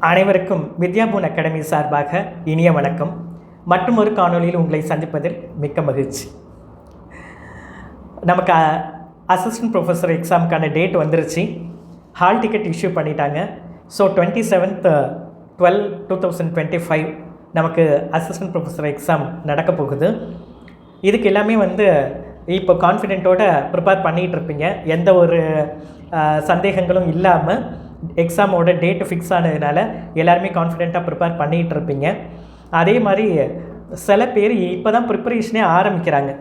அனைவருக்கும் வித்யாபூன் அகாடமி சார்பாக இனிய வணக்கம். மற்றும் ஒரு காணொலியில் உங்களை சந்திப்பதில் மிக்க மகிழ்ச்சி. நமக்கு அசிஸ்டன்ட் ப்ரொஃபஸர் எக்ஸாமுக்கான டேட் வந்துருச்சு. ஹால் டிக்கெட் இஷ்யூ பண்ணிட்டாங்க. ஸோ 27th 12/2025 நமக்கு அசிஸ்டன்ட் ப்ரொஃபஸர் எக்ஸாம் நடக்க போகுது. இதுக்கு எல்லாமே இப்போ கான்ஃபிடென்ட்டோடு ப்ரிப்பேர் பண்ணிகிட்டு இருப்பீங்க. எந்த ஒரு சந்தேகங்களும் இல்லாமல் எக்ஸாமோட டேட்டு ஃபிக்ஸ் ஆனதுனால எல்லாருமே கான்ஃபிடெண்ட்டாக ப்ரிப்பேர் பண்ணிகிட்டு இருப்பீங்க. அதே மாதிரி சில பேர் இப்போ தான் ப்ரிப்பரேஷனே ஆரம்பிக்கிறாங்க.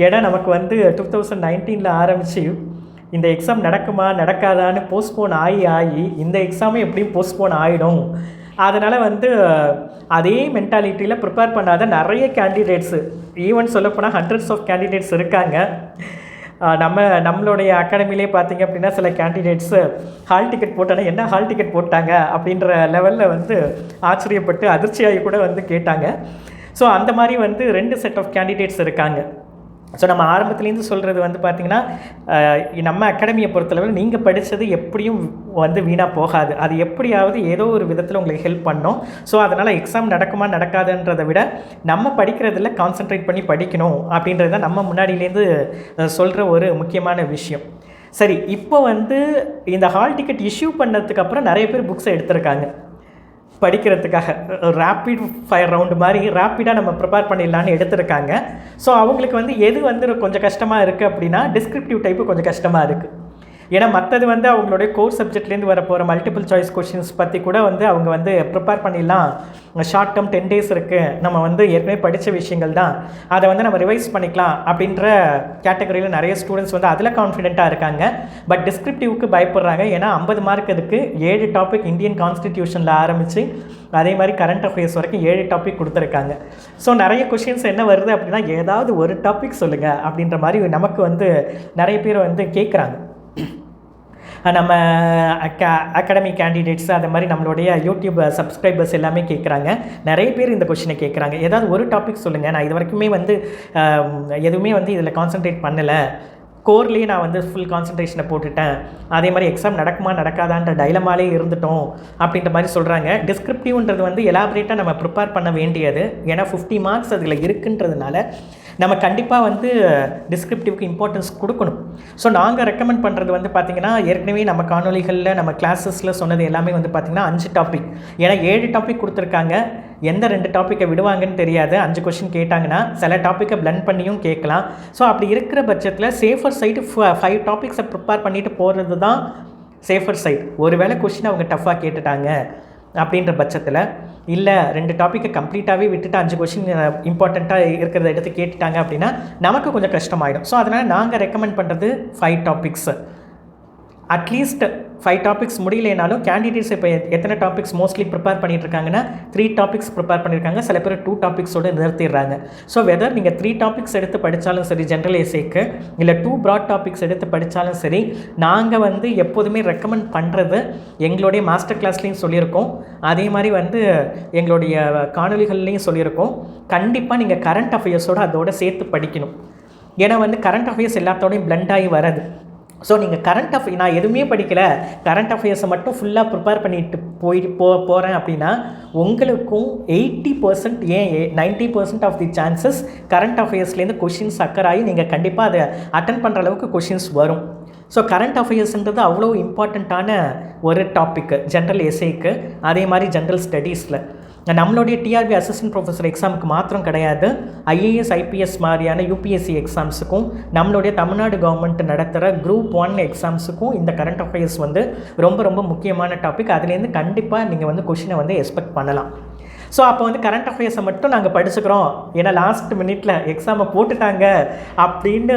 ஏன்னா நமக்கு 2019 ஆரம்பித்து இந்த எக்ஸாம் நடக்குமா நடக்காதான்னு போஸ்ட்போன் ஆகி இந்த எக்ஸாமும் எப்படியும் போஸ்ட்போன் ஆகிடும். அதனால் அதே மென்டாலிட்டியில் ப்ரிப்பேர் பண்ணாத நிறைய கேண்டிடேட்ஸு, ஈவன் சொல்லப்போனால் ஹண்ட்ரட்ஸ் ஆஃப் கேண்டிடேட்ஸ் இருக்காங்க. நம்மளுடைய அகாடமிலே பார்த்திங்க அப்படின்னா சில கேண்டிடேட்ஸு ஹால் டிக்கெட் போட்டானே என்ன ஹால் டிக்கெட் போட்டாங்க அப்படின்ற லெவலில் ஆச்சரியப்பட்டு அதிர்ச்சியாகி கூட கேட்டாங்க. ஸோ அந்த மாதிரி 2 செட் ஆஃப் கேண்டிடேட்ஸ் இருக்காங்க. ஸோ நம்ம ஆரம்பத்துலேருந்து சொல்கிறது பார்த்திங்கன்னா, நம்ம அகாடமியை பொறுத்தளவில் நீங்கள் படித்தது எப்படியும் வீணாக போகாது. அது எப்படியாவது ஏதோ ஒரு விதத்தில் உங்களுக்கு ஹெல்ப் பண்ணணும். ஸோ அதனால் எக்ஸாம் நடக்குமா நடக்காதுன்றதை விட நம்ம படிக்கிறதில் கான்சென்ட்ரேட் பண்ணி படிக்கணும் அப்படின்றத நம்ம முன்னாடியிலேருந்து சொல்கிற ஒரு முக்கியமான விஷயம். சரி, இப்போ இந்த ஹால் டிக்கெட் இஷ்யூ பண்ணதுக்கப்புறம் நிறைய பேர் புக்ஸை எடுத்திருக்காங்க படிக்கிறதுக்காக. ரேப்பிட் ஃபயர் ரவுண்டு மாதிரி ரேப்பிடாக நம்ம ப்ரிப்பேர் பண்ணிடலான்னு எடுத்திருக்காங்க. ஸோ அவங்களுக்கு எது கொஞ்சம் கஷ்டமாக இருக்குது அப்படின்னா, டிஸ்கிரிப்டிவ் டைப்பு கொஞ்சம் கஷ்டமாக இருக்குது. ஏன்னா மற்றது அவங்களுடைய கோர் சப்ஜெக்ட்லேருந்து வர போகிற மல்டிபிள் சாய்ஸ் கொஷின்ஸ் பற்றி கூட அவங்க ப்ரிப்பேர் பண்ணிடலாம். ஷார்ட் டேர்ம் 10 days இருக்குது, நம்ம ஏற்கனவே படித்த விஷயங்கள் தான், அதை நம்ம ரிவைஸ் பண்ணிக்கலாம் அப்படின்ற கேட்டகரியில் நிறைய ஸ்டூடெண்ட்ஸ் அதில் கான்ஃபிடென்ட்டாக இருக்காங்க. பட் டிஸ்கிரிப்டிவ்க்கு பயப்படுறாங்க. ஏன்னா 50 மார்க் அதுக்கு 7 டாபிக் இந்தியன் கான்ஸ்டிடியூஷனில் ஆரம்பித்து அதே மாதிரி கரண்ட் அஃபேர்ஸ் வரைக்கும் 7 டாபிக் கொடுத்துருக்காங்க. ஸோ நிறைய கொஷின்ஸ் என்ன வருது அப்படின்னா, ஏதாவது ஒரு டாபிக் சொல்லுங்கள் அப்படின்ற மாதிரி நமக்கு நிறைய பேர் கேட்குறாங்க. நம்ம அகாடமி கேண்டிடேட்ஸ் அது மாதிரி நம்மளுடைய யூடியூப் சப்ஸ்கிரைபர்ஸ் எல்லாமே கேட்குறாங்க. நிறைய பேர் இந்த கொஷினை கேட்குறாங்க, ஏதாவது ஒரு டாபிக் சொல்லுங்கள். நான் இது வரைக்குமே எதுவுமே இதில் கான்சன்ட்ரேட் பண்ணலை, கோர்லேயே நான் ஃபுல் கான்சன்ட்ரேஷனை போட்டுட்டேன், அதே மாதிரி எக்ஸாம் நடக்குமா நடக்காதான்ற டைலமாலே இருந்துட்டோம் அப்படின்ற மாதிரி சொல்கிறாங்க. டிஸ்கிரிப்டிவ்ன்றது எலாபரேட்டாக நம்ம ப்ரிப்பேர் பண்ண வேண்டியது. ஏன்னா 50 மார்க்ஸ் அதில் இருக்குன்றதுனால நம்ம கண்டிப்பாக டிஸ்கிரிப்டிவ்க்கு இம்பார்ட்டன்ஸ் கொடுக்கணும். ஸோ நாங்கள் ரெக்கமெண்ட் பண்ணுறது பார்த்திங்கன்னா, ஏற்கனவே நம்ம காணொலிகளில் நம்ம கிளாஸஸில் சொன்னது எல்லாமே பார்த்திங்கன்னா 5 டாபிக். ஏன்னா 7 டாபிக் கொடுத்துருக்காங்க. எந்த 2 டாப்பிக்கை விடுவாங்கன்னு தெரியாது. 5 கொஷின் கேட்டாங்கன்னா சில டாப்பிக்கை பிளண்ட் பண்ணியும் கேட்கலாம். ஸோ அப்படி இருக்கிற பட்சத்தில் சேஃபர் சைடு 5 டாபிக்ஸை ப்ரிப்பேர் பண்ணிட்டு போகிறது தான் சேஃபர் சைடு. ஒருவேளை கொஷின் அவங்க டஃப்பாக கேட்டுட்டாங்க அப்படின்ற பட்சத்தில், இல்லை 2 டாப்பிக்கை கம்ப்ளீட்டாகவே விட்டுட்டு 5 கொஷின் இம்பார்ட்டண்ட்டாக இருக்கிறத எடுத்து கேட்டுட்டாங்க அப்படின்னா நமக்கு கொஞ்சம் கஷ்டமாயிடும். ஸோ அதனால் நாங்கள் ரெக்கமெண்ட் பண்ணுறது 5 டாபிக்ஸு. அட்லீஸ்ட் 5 டாபிக்ஸ் முடியலைனாலும் கேண்டிடேட்ஸ் இப்போ எத்தனை டாபிக்ஸ் மோஸ்ட்லி ப்ரிப்பேர் பண்ணிட்டுருக்காங்கன்னா 3 டாபிக்ஸ் ப்ரிப்பேர் பண்ணியிருக்காங்க. சில பேர் 2 டாபிக்ஸோடு நிறுத்திடுறாங்க. ஸோ வெதர் நீங்கள் 3 டாபிக்ஸ் எடுத்து படித்தாலும் சரி ஜென்ரல் எஸ்ஏக்கு, இல்லை 2 ப்ராட் டாபிக்ஸ் எடுத்து படித்தாலும் சரி, நாங்கள் எப்போதுமே ரெக்கமெண்ட் பண்ணுறது எங்களுடைய மாஸ்டர் கிளாஸ்லேயும் சொல்லியிருக்கோம், அதே மாதிரி எங்களுடைய காணொலிகள்லேயும் சொல்லியிருக்கோம், கண்டிப்பாக நீங்கள் கரண்ட் அஃபேர்ஸோடு அதோடு சேர்த்து படிக்கணும். ஏன்னா கரண்ட் அஃபேர்ஸ் எல்லாத்தோடையும் பிளண்ட் ஆகி வராது. ஸோ நீங்கள் நான் எதுவுமே படிக்கலை, கரண்ட் அஃபேர்ஸை மட்டும் ஃபுல்லாக ப்ரிப்பேர் பண்ணிட்டு போகிறேன் அப்படின்னா உங்களுக்கும் 80% ஏன் 90% ஆஃப் தி சான்சஸ் கரண்ட் அஃபேர்ஸ்லேருந்து கொஷின்ஸ் அக்கராகி நீங்கள் கண்டிப்பாக அதை அட்டன் பண்ணுற அளவுக்கு கொஷின்ஸ் வரும். ஸோ கரண்ட் அஃபேர்ஸ்ன்றது அவ்வளோ இம்பார்ட்டண்ட்டான ஒரு டாப்பிக்கு ஜென்ரல் எஸ்ஏக்கு, அதே மாதிரி ஜென்ரல் ஸ்டடீஸில். நம்மளுடைய டிஆர்பி அசிஸ்டன்ட் ப்ரொஃபஸர் எக்ஸாமுக்கு மாத்திரம் கிடையாது, ஐஏஎஸ் ஐபிஎஸ் மாதிரியான யூபிஎஸ்சி எக்ஸாம்ஸுக்கும் நம்மளுடைய தமிழ்நாடு கவர்மெண்ட் நடத்துகிற குரூப் 1 எக்ஸாம்ஸுக்கும் இந்த கரண்ட் அஃபேர்ஸ் ரொம்ப ரொம்ப முக்கியமான டாபிக். அதுலேருந்து கண்டிப்பாக நீங்கள் கொஷினை எக்ஸ்பெக்ட் பண்ணலாம். ஸோ அப்போ கரண்ட் அஃபேர்ஸை மட்டும் நாங்கள் படிச்சுக்கிறோம், ஏன்னா லாஸ்ட் மினிட்ல எக்ஸாமை போட்டுட்டாங்க அப்படின்னு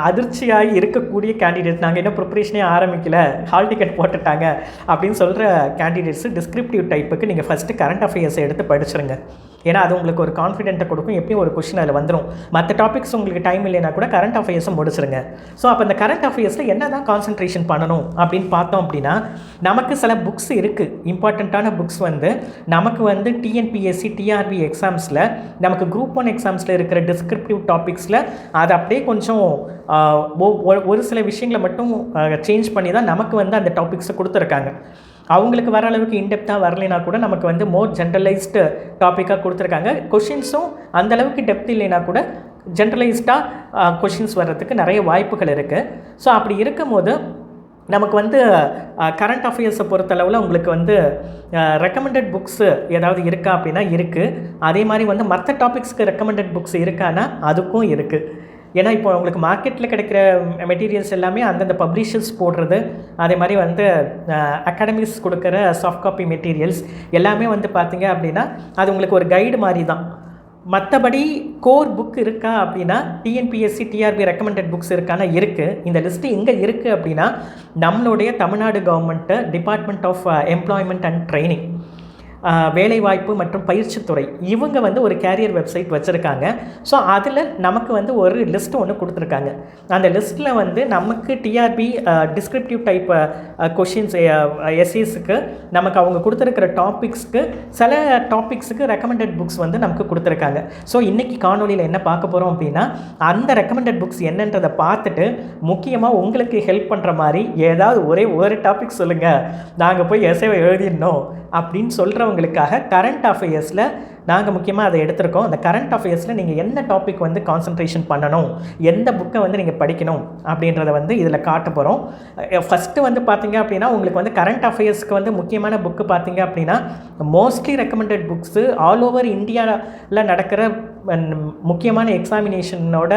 அதிர்ச்சியாகி இருக்கக்கூடிய கேண்டிடேட், நாங்கள் இன்னும் ப்ரிப்பரேஷனே ஆரம்பிக்கலை, ஹால் டிக்கெட் போட்டுட்டாங்க அப்படின்னு சொல்கிற கேண்டிடேட்ஸு டிஸ்கிரிப்டிவ் டைப்புக்கு நீங்கள் ஃபஸ்ட்டு கரண்ட் அஃபேர்ஸை எடுத்து படிச்சுருங்க. ஏன்னா அது உங்களுக்கு ஒரு கான்ஃபிடென்ட்டை கொடுக்கும். எப்பயும் ஒரு கொஷின் அதில் வந்துடும். மற்ற டாபிக்ஸ் உங்களுக்கு டைம் இல்லைனா கூட கரண்ட் அஃபேர்ஸை முடிச்சிருங்க. ஸோ அப்போ இந்த கரண்ட் அஃபேர்ஸில் என்ன தான் கான்சன்ட்ரேஷன் பண்ணணும் அப்படின்னு பார்த்தோம் அப்படின்னா, நமக்கு சில புக்ஸ் இருக்குது, இம்பார்ட்டண்ட்டான புக்ஸ் நமக்கு டிஎன்பிஎஸ்சி டிஆர்பி எக்ஸாம்ஸில், நமக்கு குரூப் 1 எக்ஸாம்ஸில் இருக்கிற டிஸ்கிரிப்டிவ் டாபிக்ஸில் அதை அப்படியே கொஞ்சம் ஒரு சில விஷயங்களை மட்டும் சேஞ்ச் பண்ணி தான் நமக்கு அந்த டாபிக்ஸை கொடுத்துருக்காங்க. அவங்களுக்கு வர அளவுக்கு இன்டெப்த்தாக வரலைனா கூட நமக்கு வந்து மோர் ஜென்ரலைஸ்டு டாப்பிக்காக கொடுத்துருக்காங்க. கொஷின்ஸும் அந்தளவுக்கு டெப்த் இல்லைனா கூட ஜென்ரலைஸ்டாக கொஷின்ஸ் வர்றதுக்கு நிறைய வாய்ப்புகள் இருக்குது. ஸோ அப்படி இருக்கும்போது நமக்கு வந்து கரண்ட் அஃபேர்ஸை பொறுத்தளவில் உங்களுக்கு வந்து ரெக்கமெண்டட் புக்ஸு ஏதாவது இருக்கா அப்படின்னா இருக்குது. அதே மாதிரி வந்து மற்ற டாபிக்ஸ்க்கு ரெக்கமெண்டட் புக்ஸ் இருக்கான்னா அதுக்கும் இருக்குது. ஏன்னா இப்போ உங்களுக்கு மார்க்கெட்டில் கிடைக்கிற மெட்டீரியல்ஸ் எல்லாமே அந்தந்த பப்ளிஷர்ஸ் போடுறது, அதே மாதிரி வந்து அகாடமிஸ் கொடுக்குற சாஃப்ட் காப்பி மெட்டீரியல்ஸ் எல்லாமே வந்து பார்த்திங்க அப்படின்னா அது உங்களுக்கு ஒரு கைடு மாதிரி தான். மற்றபடி கோர் புக் இருக்கா அப்படின்னா டிஎன்பிஎஸ்சி டிஆர்பி ரெக்கமெண்டட் புக்ஸ் இருக்கானா இருக்குது. இந்த லிஸ்ட்டு எங்கே இருக்குது அப்படின்னா நம்மளுடைய Tamil Nadu government department of employment and training, வேலைவாய்ப்பு மற்றும் பயிற்சித்துறை, இவங்க வந்து ஒரு கேரியர் வெப்சைட் வச்சுருக்காங்க. ஸோ அதில் நமக்கு வந்து ஒரு லிஸ்ட்டு ஒன்று கொடுத்துருக்காங்க. அந்த லிஸ்ட்டில் வந்து நமக்கு டிஆர்பி டிஸ்கிரிப்டிவ் டைப் கொஷின்ஸ் எஸ்ஏஸுக்கு நமக்கு அவங்க கொடுத்துருக்கிற டாபிக்ஸ்க்கு சில டாபிக்ஸுக்கு ரெக்கமெண்டட் புக்ஸ் வந்து நமக்கு கொடுத்துருக்காங்க. ஸோ இன்றைக்கி காணொலியில் என்ன பார்க்க போகிறோம் அப்படின்னா அந்த ரெக்கமெண்டட் புக்ஸ் என்னன்றதை பார்த்துட்டு முக்கியமாக உங்களுக்கு ஹெல்ப் பண்ணுற மாதிரி ஏதாவது ஒரே ஒரு டாபிக் சொல்லுங்கள், நாங்கள் போய் எஸ்ஏவை எழுதிடணும் அப்படின்னு சொல்கிறவங்களுக்காக கரண்ட் அஃபேர்ஸில் நாங்கள் முக்கியமாக அதை எடுத்திருக்கோம். அந்த கரண்ட் அஃபேர்ஸில் நீங்கள் என்ன டாபிக் வந்து கான்சன்ட்ரேஷன் பண்ணணும், எந்த புக்கை வந்து நீங்கள் படிக்கணும் அப்படின்றத வந்து இதில் காட்ட போகிறோம். ஃபஸ்ட்டு வந்து பார்த்திங்க அப்படின்னா உங்களுக்கு வந்து கரண்ட் அஃபேர்ஸ்க்கு வந்து முக்கியமான புக்கு பார்த்திங்க அப்படின்னா mostly recommended books all over இந்தியாவில் நடக்கிற முக்கியமான எக்ஸாமினேஷனோட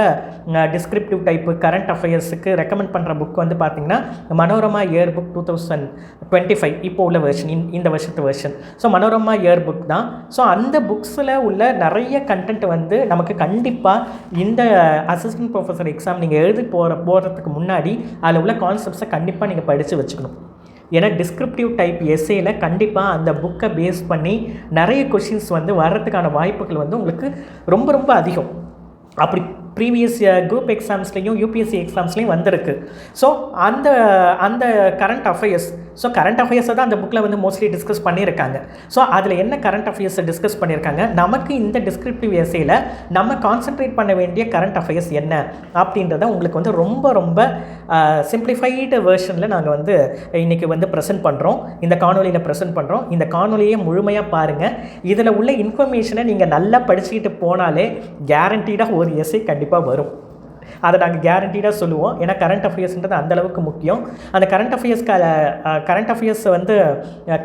டிஸ்கிரிப்டிவ் டைப்பு கரண்ட் அஃபேர்ஸுக்கு ரெக்கமெண்ட் பண்ணுற புக் வந்து பார்த்திங்கன்னா மனோரமா இயர் புக் 2025 இப்போ உள்ள வெர்ஷன், இந்த வருஷத்து version. So Manorama year book தான். ஸோ அந்த புக்ஸில் உள்ள நிறைய கண்டென்ட் வந்து நமக்கு கண்டிப்பாக இந்த அசிஸ்டன்ட் ப்ரொஃபஸர் எக்ஸாம் நீங்கள் எழுதி போகிறதுக்கு முன்னாடி அதில் உள்ள கான்செப்ட்ஸை கண்டிப்பாக நீங்கள் படித்து வச்சுக்கணும். ஏன்னா டிஸ்கிரிப்டிவ் டைப் எஸ்ஏல கண்டிப்பாக அந்த புக்கை பேஸ் பண்ணி நிறைய கொஷின்ஸ் வந்து வர்றதுக்கான வாய்ப்புகள் வந்து உங்களுக்கு ரொம்ப ரொம்ப அதிகம். அப்படி ப்ரீவியஸ் குரூப் எக்ஸாம்ஸ்லேயும் யூபிஎஸ்சி எக்ஸாம்ஸ்லேயும் வந்திருக்கு. ஸோ அந்த அந்த கரண்ட் அஃபேர்ஸ், ஸோ கரண்ட் அஃபேர்ஸை தான் அந்த புக்கில் வந்து மோஸ்ட்லி டிஸ்கஸ் பண்ணியிருக்காங்க. ஸோ அதில் என்ன கரண்ட் அஃபேர்ஸை டிஸ்கஸ் பண்ணியிருக்காங்க, நமக்கு இந்த டிஸ்கிரிப்டிவ் எஸ்ஏயில் நம்ம கான்சென்ட்ரேட் பண்ண வேண்டிய கரண்ட் அஃபேர்ஸ் என்ன அப்படின்றத உங்களுக்கு வந்து ரொம்ப ரொம்ப சிம்பிளிஃபைடு வேர்ஷனில் நாங்கள் வந்து இன்றைக்கி வந்து ப்ரெசென்ட் பண்ணுறோம், இந்த காணொலியில் ப்ரெசென்ட் பண்ணுறோம். இந்த காணொலியை முழுமையாக பாருங்கள். இதில் உள்ள இன்ஃபர்மேஷனை நீங்கள் நல்லா படிச்சுக்கிட்டு போனாலே கேரண்டீடாக ஒரு எஸ்ஏ கண்டிப்பாக வரும். அதை நாங்கள் கேரண்டீடாக சொல்லுவோம். ஏன்னா கரண்ட் அஃபேர்ஸ்ன்றது அந்தளவுக்கு முக்கியம். அந்த கரண்ட் அஃபேர்ஸை வந்து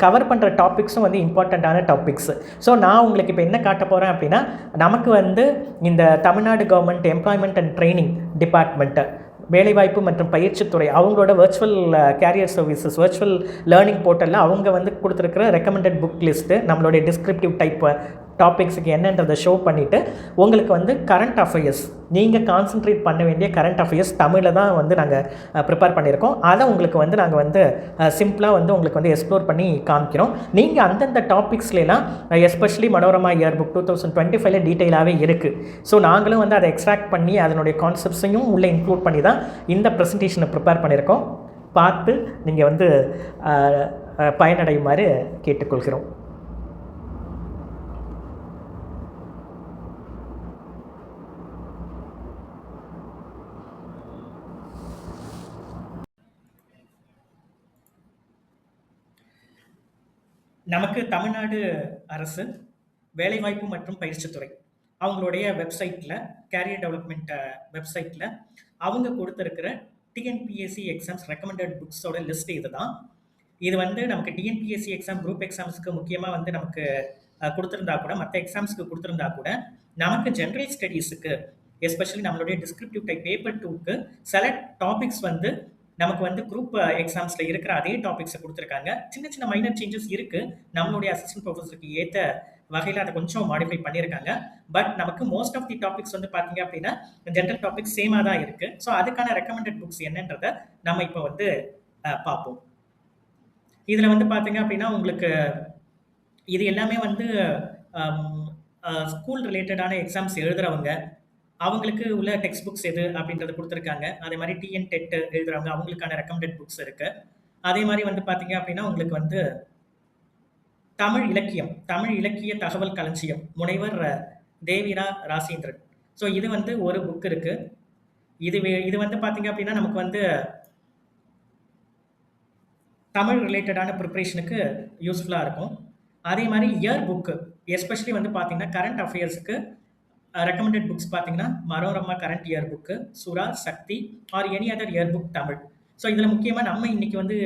கவர் பண்ணுற டாபிக்ஸும் வந்து இம்பார்ட்டண்ட்டான டாபிக்ஸ். ஸோ நான் உங்களுக்கு இப்போ என்ன காட்ட போகிறேன் அப்படின்னா நமக்கு வந்து இந்த Tamil Nadu government employment and training department, வேலைவாய்ப்பு மற்றும் பயிற்சித்துறை, அவங்களோட virtual career services virtual learning போர்ட்டலில் அவங்க வந்து கொடுத்துருக்கிற ரெக்கமெண்டட் புக் லிஸ்ட்டு நம்மளுடைய டிஸ்கிரிப்டிவ் டைப் டாபிக்ஸுக்கு என்னன்றதை ஷோ பண்ணிவிட்டு உங்களுக்கு வந்து கரண்ட் அஃபேர்ஸ், நீங்கள் கான்சன்ட்ரேட் பண்ண வேண்டிய கரண்ட் அஃபேர்ஸ் தமிழில் தான் வந்து நாங்கள் ப்ரிப்பேர் பண்ணியிருக்கோம். அதை உங்களுக்கு வந்து நாங்கள் வந்து சிம்பிளாக வந்து உங்களுக்கு வந்து எக்ஸ்ப்ளோர் பண்ணி காமிக்கிறோம். நீங்கள் அந்தந்த டாபிக்ஸ்லாம் எஸ்பெஷலி மனோரமா இயர் புக் 2025 டீட்டெயிலாகவே இருக்குது. ஸோ நாங்களும் வந்து அதை எக்ஸ்ட்ராக்ட் பண்ணி அதனுடைய கான்செப்ட்ஸையும் உள்ளே இன்க்ளூட் பண்ணி தான் இந்த ப்ரெசன்டேஷனை ப்ரிப்பேர் பண்ணியிருக்கோம். பார்த்து நீங்கள் வந்து பயனடையுமாறு கேட்டுக்கொள்கிறோம். நமக்கு தமிழ்நாடு அரசு வேலைவாய்ப்பு மற்றும் பயிற்சித்துறை அவங்களுடைய வெப்சைட்டில், கேரியர் டெவலப்மெண்ட் வெப்சைட்டில் அவங்க கொடுத்துருக்கிற டிஎன்பிஎஸ்சி எக்ஸாம்ஸ் ரெக்கமெண்டட் புக்ஸோட லிஸ்ட் இது தான். இது வந்து நமக்கு டிஎன்பிஎஸ்சி எக்ஸாம் குரூப் எக்ஸாம்ஸ்க்கு முக்கியமாக வந்து நமக்கு கொடுத்துருந்தா கூட, மற்ற எக்ஸாம்ஸ்க்கு கொடுத்துருந்தா கூட நமக்கு ஜென்ரல் ஸ்டடீஸுக்கு எஸ்பெஷலி நம்மளுடைய டிஸ்கிரிப்டிவ் டைப் பேப்பர் 2க்கு சில டாபிக்ஸ் வந்து நமக்கு வந்து குரூப் எக்ஸாம்ஸில் இருக்கிற அதே டாபிக்ஸை கொடுத்துருக்காங்க. சின்ன சின்ன மைனர் சேஞ்சஸ் இருக்குது. நம்மளுடைய அசிஸ்டன்ட் ப்ரொஃபஸருக்கு ஏற்ற வகையில் அதை கொஞ்சம் மாடிஃபை பண்ணியிருக்காங்க. பட் நமக்கு மோஸ்ட் ஆஃப் தி டாபிக்ஸ் வந்து பார்த்தீங்க அப்படின்னா ஜென்ரல் டாபிக்ஸ் சேமாக தான் இருக்குது. ஸோ அதுக்கான ரெக்கமெண்டட் புக்ஸ் என்னன்றதை நம்ம இப்போ வந்து பார்ப்போம். இதில் வந்து பார்த்தீங்க அப்படின்னா உங்களுக்கு இது எல்லாமே வந்து ஸ்கூல் ரிலேட்டடான எக்ஸாம்ஸ் எழுதுகிறவங்க அவங்களுக்கு உள்ள டெக்ஸ்ட் புக்ஸ் எது அப்படின்றத கொடுத்துருக்காங்க. அதே மாதிரி டிஎன் டெட் எழுதுறவங்க அவங்களுக்கான ரெக்கமெண்டட் புக்ஸ் இருக்குது. அதே மாதிரி வந்து பார்த்தீங்க அப்படின்னா உங்களுக்கு வந்து தமிழ் இலக்கிய தகவல் களஞ்சியம் முனைவர் தேவிரா ராசேந்திரன். ஸோ இது வந்து ஒரு புக் இருக்குது. இது வந்து பார்த்தீங்க அப்படின்னா நமக்கு வந்து தமிழ் ரிலேட்டடான ப்ரிப்ரேஷனுக்கு யூஸ்ஃபுல்லாக இருக்கும். அதே மாதிரி இயர் புக்கு எஸ்பெஷலி வந்து பார்த்தீங்கன்னா கரண்ட் அஃபேர்ஸுக்கு ரெக்கமெண்டட் புக்ஸ் பார்த்தீங்கன்னா Manorama current year book, Sura, Sakthi or any other year book Tamil. So இதில் முக்கியமாக நம்ம இன்னைக்கு வந்து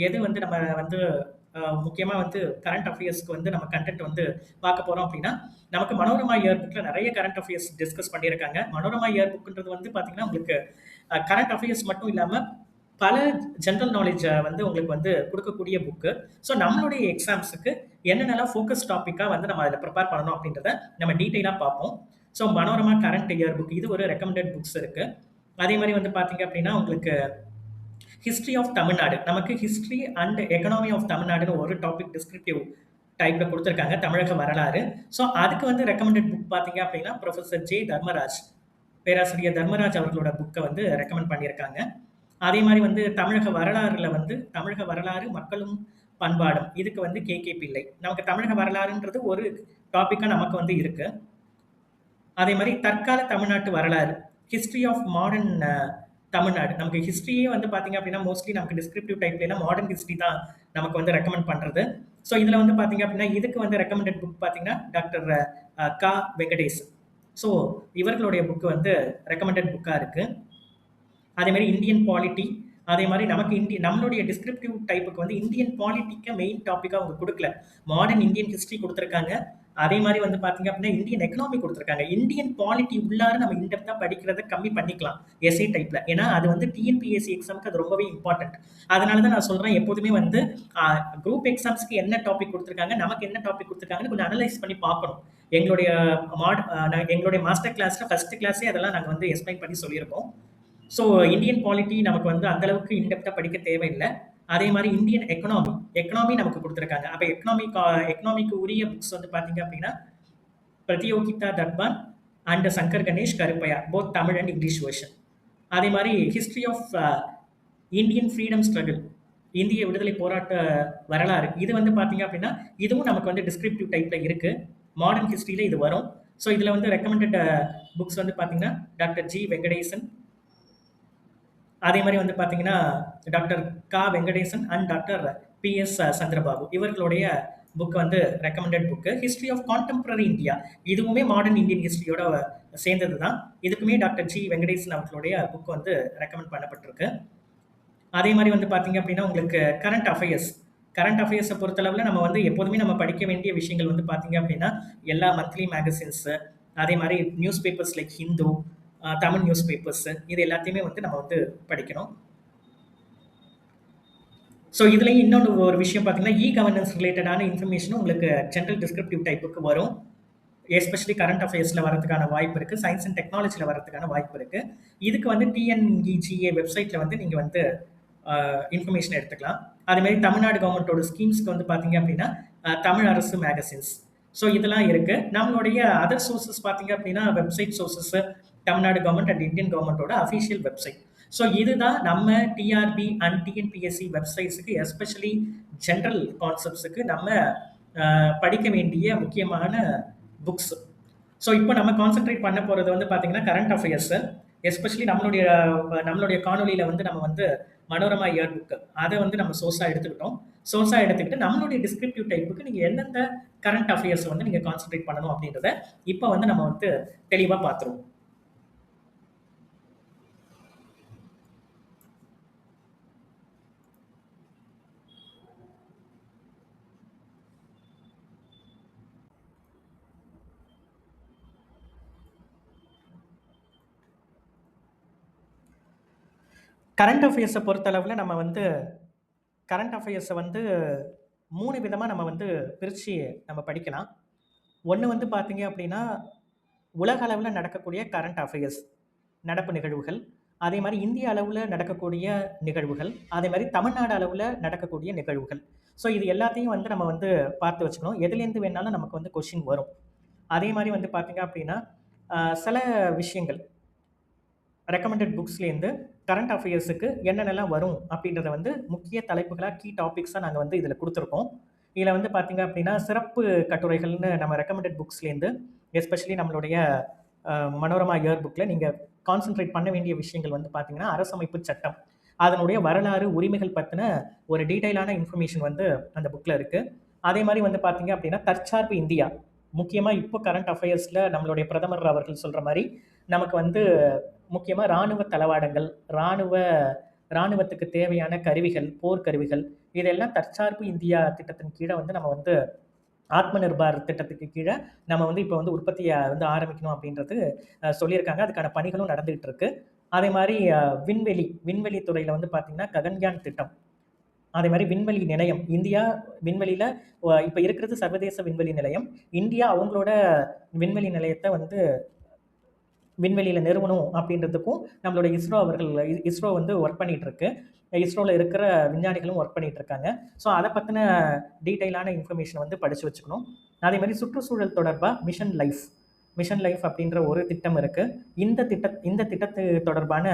எது வந்து நம்ம வந்து முக்கியமாக வந்து கரண்ட் அஃபேர்ஸ்க்கு வந்து நம்ம கண்டென்ட் வந்து பார்க்க போகிறோம் அப்படின்னா நமக்கு மனோரமா இயர் புக்கில் நிறைய கரண்ட் அஃபேர்ஸ் டிஸ்கஸ் பண்ணியிருக்காங்க. மனோரமா இயர் புக்குன்றது வந்து பார்த்தீங்கன்னா உங்களுக்கு கரண்ட் அஃபேர்ஸ் மட்டும் இல்லாமல் பல ஜென்ரல் நாலேஜை வந்து உங்களுக்கு வந்து கொடுக்கக்கூடிய புக்கு. ஸோ நம்மளுடைய எக்ஸாம்ஸுக்கு என்னென்னலாம் ஃபோக்கஸ் டாப்பிக்காக வந்து நம்ம அதில் ப்ரிப்பேர் பண்ணணும் அப்படின்றத நம்ம டீட்டெயிலாக பார்ப்போம். So Manorama current year book இது ஒரு ரெக்கமெண்டட் புக்ஸ் இருக்குது. அதே மாதிரி வந்து பார்த்தீங்க அப்படின்னா உங்களுக்கு ஹிஸ்ட்ரி ஆஃப் தமிழ்நாடு, நமக்கு ஹிஸ்ட்ரி அண்ட் எக்கனாமி ஆஃப் தமிழ்நாடுன்னு ஒரு டாபிக் டிஸ்கிரிப்டிவ் டைப்பில் கொடுத்துருக்காங்க, தமிழக வரலாறு. ஸோ அதுக்கு வந்து ரெக்கமெண்டட் புக் பார்த்தீங்க அப்படின்னா ப்ரொஃபஸர் ஜே தர்மராஜ், பேராசிரியர் தர்மராஜ் அவர்களோட புக்கை வந்து ரெக்கமெண்ட் பண்ணியிருக்காங்க. அதே மாதிரி வந்து தமிழக வரலாறுல வந்து தமிழக வரலாறு மக்களும் பண்பாடும் இதுக்கு வந்து கே பிள்ளை. நமக்கு தமிழக வரலாறுன்றது ஒரு டாப்பிக்காக நமக்கு வந்து இருக்கு. அதே மாதிரி தற்கால தமிழ்நாட்டு வரலாறு, ஹிஸ்ட்ரி ஆஃப் மாடர்ன் தமிழ்நாடு. நமக்கு ஹிஸ்ட்ரியே வந்து பார்த்தீங்க அப்படின்னா மோஸ்ட்லி நமக்கு டிஸ்கிரிப்டிவ் டைப்லாம் மாடர்ன் ஹிஸ்ட்ரி தான் நமக்கு வந்து ரெக்கமெண்ட் பண்ணுறது. ஸோ இதில் வந்து பார்த்தீங்க அப்படின்னா இதுக்கு வந்து ரெக்கமெண்டட் புக் பார்த்தீங்கன்னா டாக்டர் கா வெங்கடேஷ். ஸோ இவர்களுடைய புக்கு வந்து ரெக்கமெண்டட் புக்காக இருக்குது. அதே மாதிரி இந்தியன் பாலிட்டி, அதே மாதிரி நமக்கு நம்மளுடைய டிஸ்கிரிப்டிவ் டைப்புக்கு வந்து இந்தியன் பாலிட்டிக்கை மெயின் டாப்பிக்காக அவங்க கொடுக்கல. மாடர்ன் இந்தியன் ஹிஸ்ட்ரி கொடுத்துருக்காங்க. அதே மாதிரி வந்து பார்த்தீங்க அப்படின்னா இந்தியன் எக்கனாமி கொடுத்துருக்காங்க. இந்தியன் பாலிட்டி உள்ளார நம்ம இன்டெப்த்தாக படிக்கிறத கம்மி பண்ணிக்கலாம் எஸ்ஏ டைப்பில். ஏன்னா அது வந்து டிஎன்பிஎஸ்சி எக்ஸாமுக்கு அது ரொம்பவே இம்பார்ட்டன்ட். அதனால தான் நான் சொல்கிறேன் எப்போதுமே வந்து குரூப் எக்ஸாம்ஸ்க்கு என்ன டாபிக் கொடுத்துருக்காங்க, நமக்கு என்ன டாபிக் கொடுத்துருக்காங்கன்னு கொஞ்சம் அனலைஸ் பண்ணி பார்க்கணும். எங்களுடைய மாஸ்டர் கிளாஸில் ஃபஸ்ட்டு கிளாஸே அதெல்லாம் நாங்கள் வந்து எக்ஸ்பிளைன் பண்ணி சொல்லியிருக்கோம். ஸோ இந்தியன் பாலிட்டி நமக்கு வந்து அந்தளவுக்கு இன்டெப்த்தாக படிக்க தேவையில்லை. அதே மாதிரி இந்தியன் எக்கனாமி நமக்கு கொடுத்துருக்காங்க. அப்போ எக்கனாமிக்கு உரிய புக்ஸ் வந்து பார்த்தீங்க அப்படின்னா Pratiyogita Darpan and Shankar Ganesh Karuppaiya, both Tamil and English version. அதே மாதிரி history of Indian freedom struggle, இந்திய விடுதலை போராட்ட வரலாறு, இது வந்து பார்த்தீங்க அப்படின்னா இதுவும் நமக்கு வந்து டிஸ்கிரிப்டிவ் டைப்பில் இருக்குது. மாடர்ன் ஹிஸ்ட்ரியில் இது வரும். ஸோ இதில் வந்து ரெக்கமெண்டட் புக்ஸ் வந்து பார்த்தீங்கன்னா டாக்டர் ஜி வெங்கடேசன், அதே மாதிரி வந்து பார்த்தீங்கன்னா டாக்டர் கா Venkatesan and doctor PS Chandrababu இவர்களுடைய புக் வந்து recommended book. History of contemporary India, இதுவுமே மாடர்ன் இந்தியன் ஹிஸ்ட்ரியோட சேர்ந்தது தான். இதுக்குமே டாக்டர் ஜி வெங்கடேசன் அவர்களுடைய புக் வந்து ரெக்கமெண்ட் பண்ணப்பட்டிருக்கு. அதே மாதிரி வந்து பார்த்தீங்க அப்படின்னா உங்களுக்கு கரண்ட் அஃபேர்ஸை பொறுத்தளவில் நம்ம வந்து எப்போதுமே நம்ம படிக்க வேண்டிய விஷயங்கள் வந்து பார்த்தீங்க அப்படின்னா எல்லா மந்த்லி மேகசின்ஸு, அதே மாதிரி news papers like Hindu, Tamil news papers, இது எல்லாத்தையுமே வந்து நம்ம வந்து படிக்கணும். ஸோ இதுலேயும் இன்னொன்று ஒரு விஷயம் பார்த்தீங்கன்னா கவர்னன்ஸ் ரிலேட்டடான இன்ஃபர்மேஷனும் உங்களுக்கு ஜென்ரல் டிஸ்கிரிப்டிவ் டைப்புக்கு வரும். எஸ்பெஷலி கரண்ட் அஃபேர்ஸில் வரதுக்கான வாய்ப்பு இருக்குது, சயின்ஸ் அண்ட் டெக்னாலஜியில் வரதுக்கான வாய்ப்பு இருக்குது. இதுக்கு வந்து டிஎன்இஜிஏ வெப்சைட்டில் வந்து நீங்கள் வந்து இன்ஃபர்மேஷன் எடுத்துக்கலாம். அதேமாதிரி தமிழ்நாடு கவர்மெண்ட்டோட ஸ்கீம்ஸ்க்கு வந்து பார்த்தீங்க அப்படின்னா தமிழ் அரசு மேகசின்ஸ், ஸோ இதெல்லாம் இருக்குது. நம்மளுடைய அதர் சோர்சஸ் பார்த்தீங்க அப்படின்னா website sources Tamil Nadu government and Indian கவர்மெண்ட்டோட அஃபிஷியல் வெப்சைட். ஸோ இதுதான் நம்ம டிஆர்பி அண்ட் டிஎன்பிஎஸ்சி வெப்சைட்ஸுக்கு எஸ்பெஷலி ஜென்ரல் கான்செப்ட்ஸுக்கு நம்ம படிக்க வேண்டிய முக்கியமான புக்ஸ். ஸோ இப்போ நம்ம கான்சென்ட்ரேட் பண்ண போகிறது வந்து பார்த்தீங்கன்னா கரண்ட் அஃபேர்ஸு. எஸ்பெஷலி நம்மளுடைய காணொலியில் வந்து நம்ம வந்து மனோரமா இயர் புக்கு அதை வந்து நம்ம சோர்ஸாக எடுத்துக்கிட்டு நம்மளுடைய டிஸ்கிரிப்டிவ் டைப்புக்கு நீங்கள் எந்தெந்த கரண்ட் அஃபேர்ஸை வந்து நீங்கள் கான்சென்ட்ரேட் பண்ணணும் அப்படின்றத இப்போ வந்து நம்ம வந்து தெளிவாக பார்த்துருவோம். கரண்ட் அஃபேர்ஸை பொறுத்தளவில் நம்ம வந்து கரண்ட் அஃபேர்ஸை வந்து 3 விதமாக நம்ம வந்து பிரித்து நம்ம படிக்கலாம். ஒன்று வந்து பார்த்தீங்க அப்படின்னா உலக அளவில் நடக்கக்கூடிய கரண்ட் அஃபேர்ஸ், நடப்பு நிகழ்வுகள், அதே மாதிரி இந்திய அளவில் நடக்கக்கூடிய நிகழ்வுகள், அதே மாதிரி தமிழ்நாடு அளவில் நடக்கக்கூடிய நிகழ்வுகள். ஸோ இது எல்லாத்தையும் வந்து நம்ம வந்து பார்த்து வச்சுக்கணும். எதுலேருந்து வேணாலும் நமக்கு வந்து கொஷின் வரும். அதே மாதிரி வந்து பார்த்தீங்க அப்படின்னா சில விஷயங்கள் ரெக்கமெண்டட் புக்ஸ்லேருந்து கரண்ட் அஃபேர்ஸுக்கு என்னென்னலாம் வரும் அப்படின்றத வந்து முக்கிய தலைப்புகளாக கீ டாபிக்ஸாக நாங்கள் வந்து இதில் கொடுத்துருக்கோம். இதில் வந்து பார்த்திங்க அப்படின்னா சிறப்பு கட்டுரைகள்னு நம்ம ரெக்கமெண்டட் புக்ஸ்லேருந்து எஸ்பெஷலி நம்மளுடைய மனோரமா இயர் புக்கில் நீங்கள் கான்சென்ட்ரேட் பண்ண வேண்டிய விஷயங்கள் வந்து பார்த்திங்கன்னா அரசமைப்பு சட்டம், அதனுடைய வரலாறு, உரிமைகள் பற்றின ஒரு டீட்டெயிலான இன்ஃபர்மேஷன் வந்து அந்த புக்கில் இருக்குது. அதே மாதிரி வந்து பார்த்தீங்க அப்படின்னா தற்சார்பு இந்தியா, முக்கியமாக இப்போ கரண்ட் அஃபேர்ஸில் நம்மளுடைய பிரதமர் அவர்கள் சொல்கிற மாதிரி நமக்கு வந்து முக்கியமாக இராணுவ தளவாடங்கள், இராணுவத்துக்கு தேவையான கருவிகள், போர்க்கருவிகள், இதெல்லாம் தற்சார்பு இந்தியா திட்டத்தின் கீழே வந்து நம்ம வந்து ஆத்ம நிர்பார் திட்டத்துக்கு கீழே நம்ம வந்து இப்போ வந்து உற்பத்தியை வந்து ஆரம்பிக்கணும் அப்படின்றது சொல்லியிருக்காங்க. அதுக்கான பணிகளும் நடந்துகிட்டு இருக்கு. அதே மாதிரி விண்வெளி துறையில் வந்து பார்த்தீங்கன்னா ககன்யான் திட்டம், அதே மாதிரி விண்வெளி நிலையம், இந்தியா விண்வெளியில் இப்போ இருக்கிறது சர்வதேச விண்வெளி நிலையம். இந்தியா அவங்களோட விண்வெளி நிலையத்தை வந்து விண்வெளியில் நிறுவனம் அப்படின்றதுக்கும் நம்மளோட இஸ்ரோ வந்து ஒர்க் பண்ணிகிட்டு இருக்கு. இஸ்ரோவில் இருக்கிற விஞ்ஞானிகளும் ஒர்க் பண்ணிகிட்டு இருக்காங்க. ஸோ அதை பற்றின டீட்டெயிலான இன்ஃபர்மேஷன் வந்து படித்து வச்சுக்கணும். அதே மாதிரி சுற்றுச்சூழல் தொடர்பாக மிஷன் லைஃப் அப்படின்ற ஒரு திட்டம் இருக்குது. இந்த திட்டத்து தொடர்பான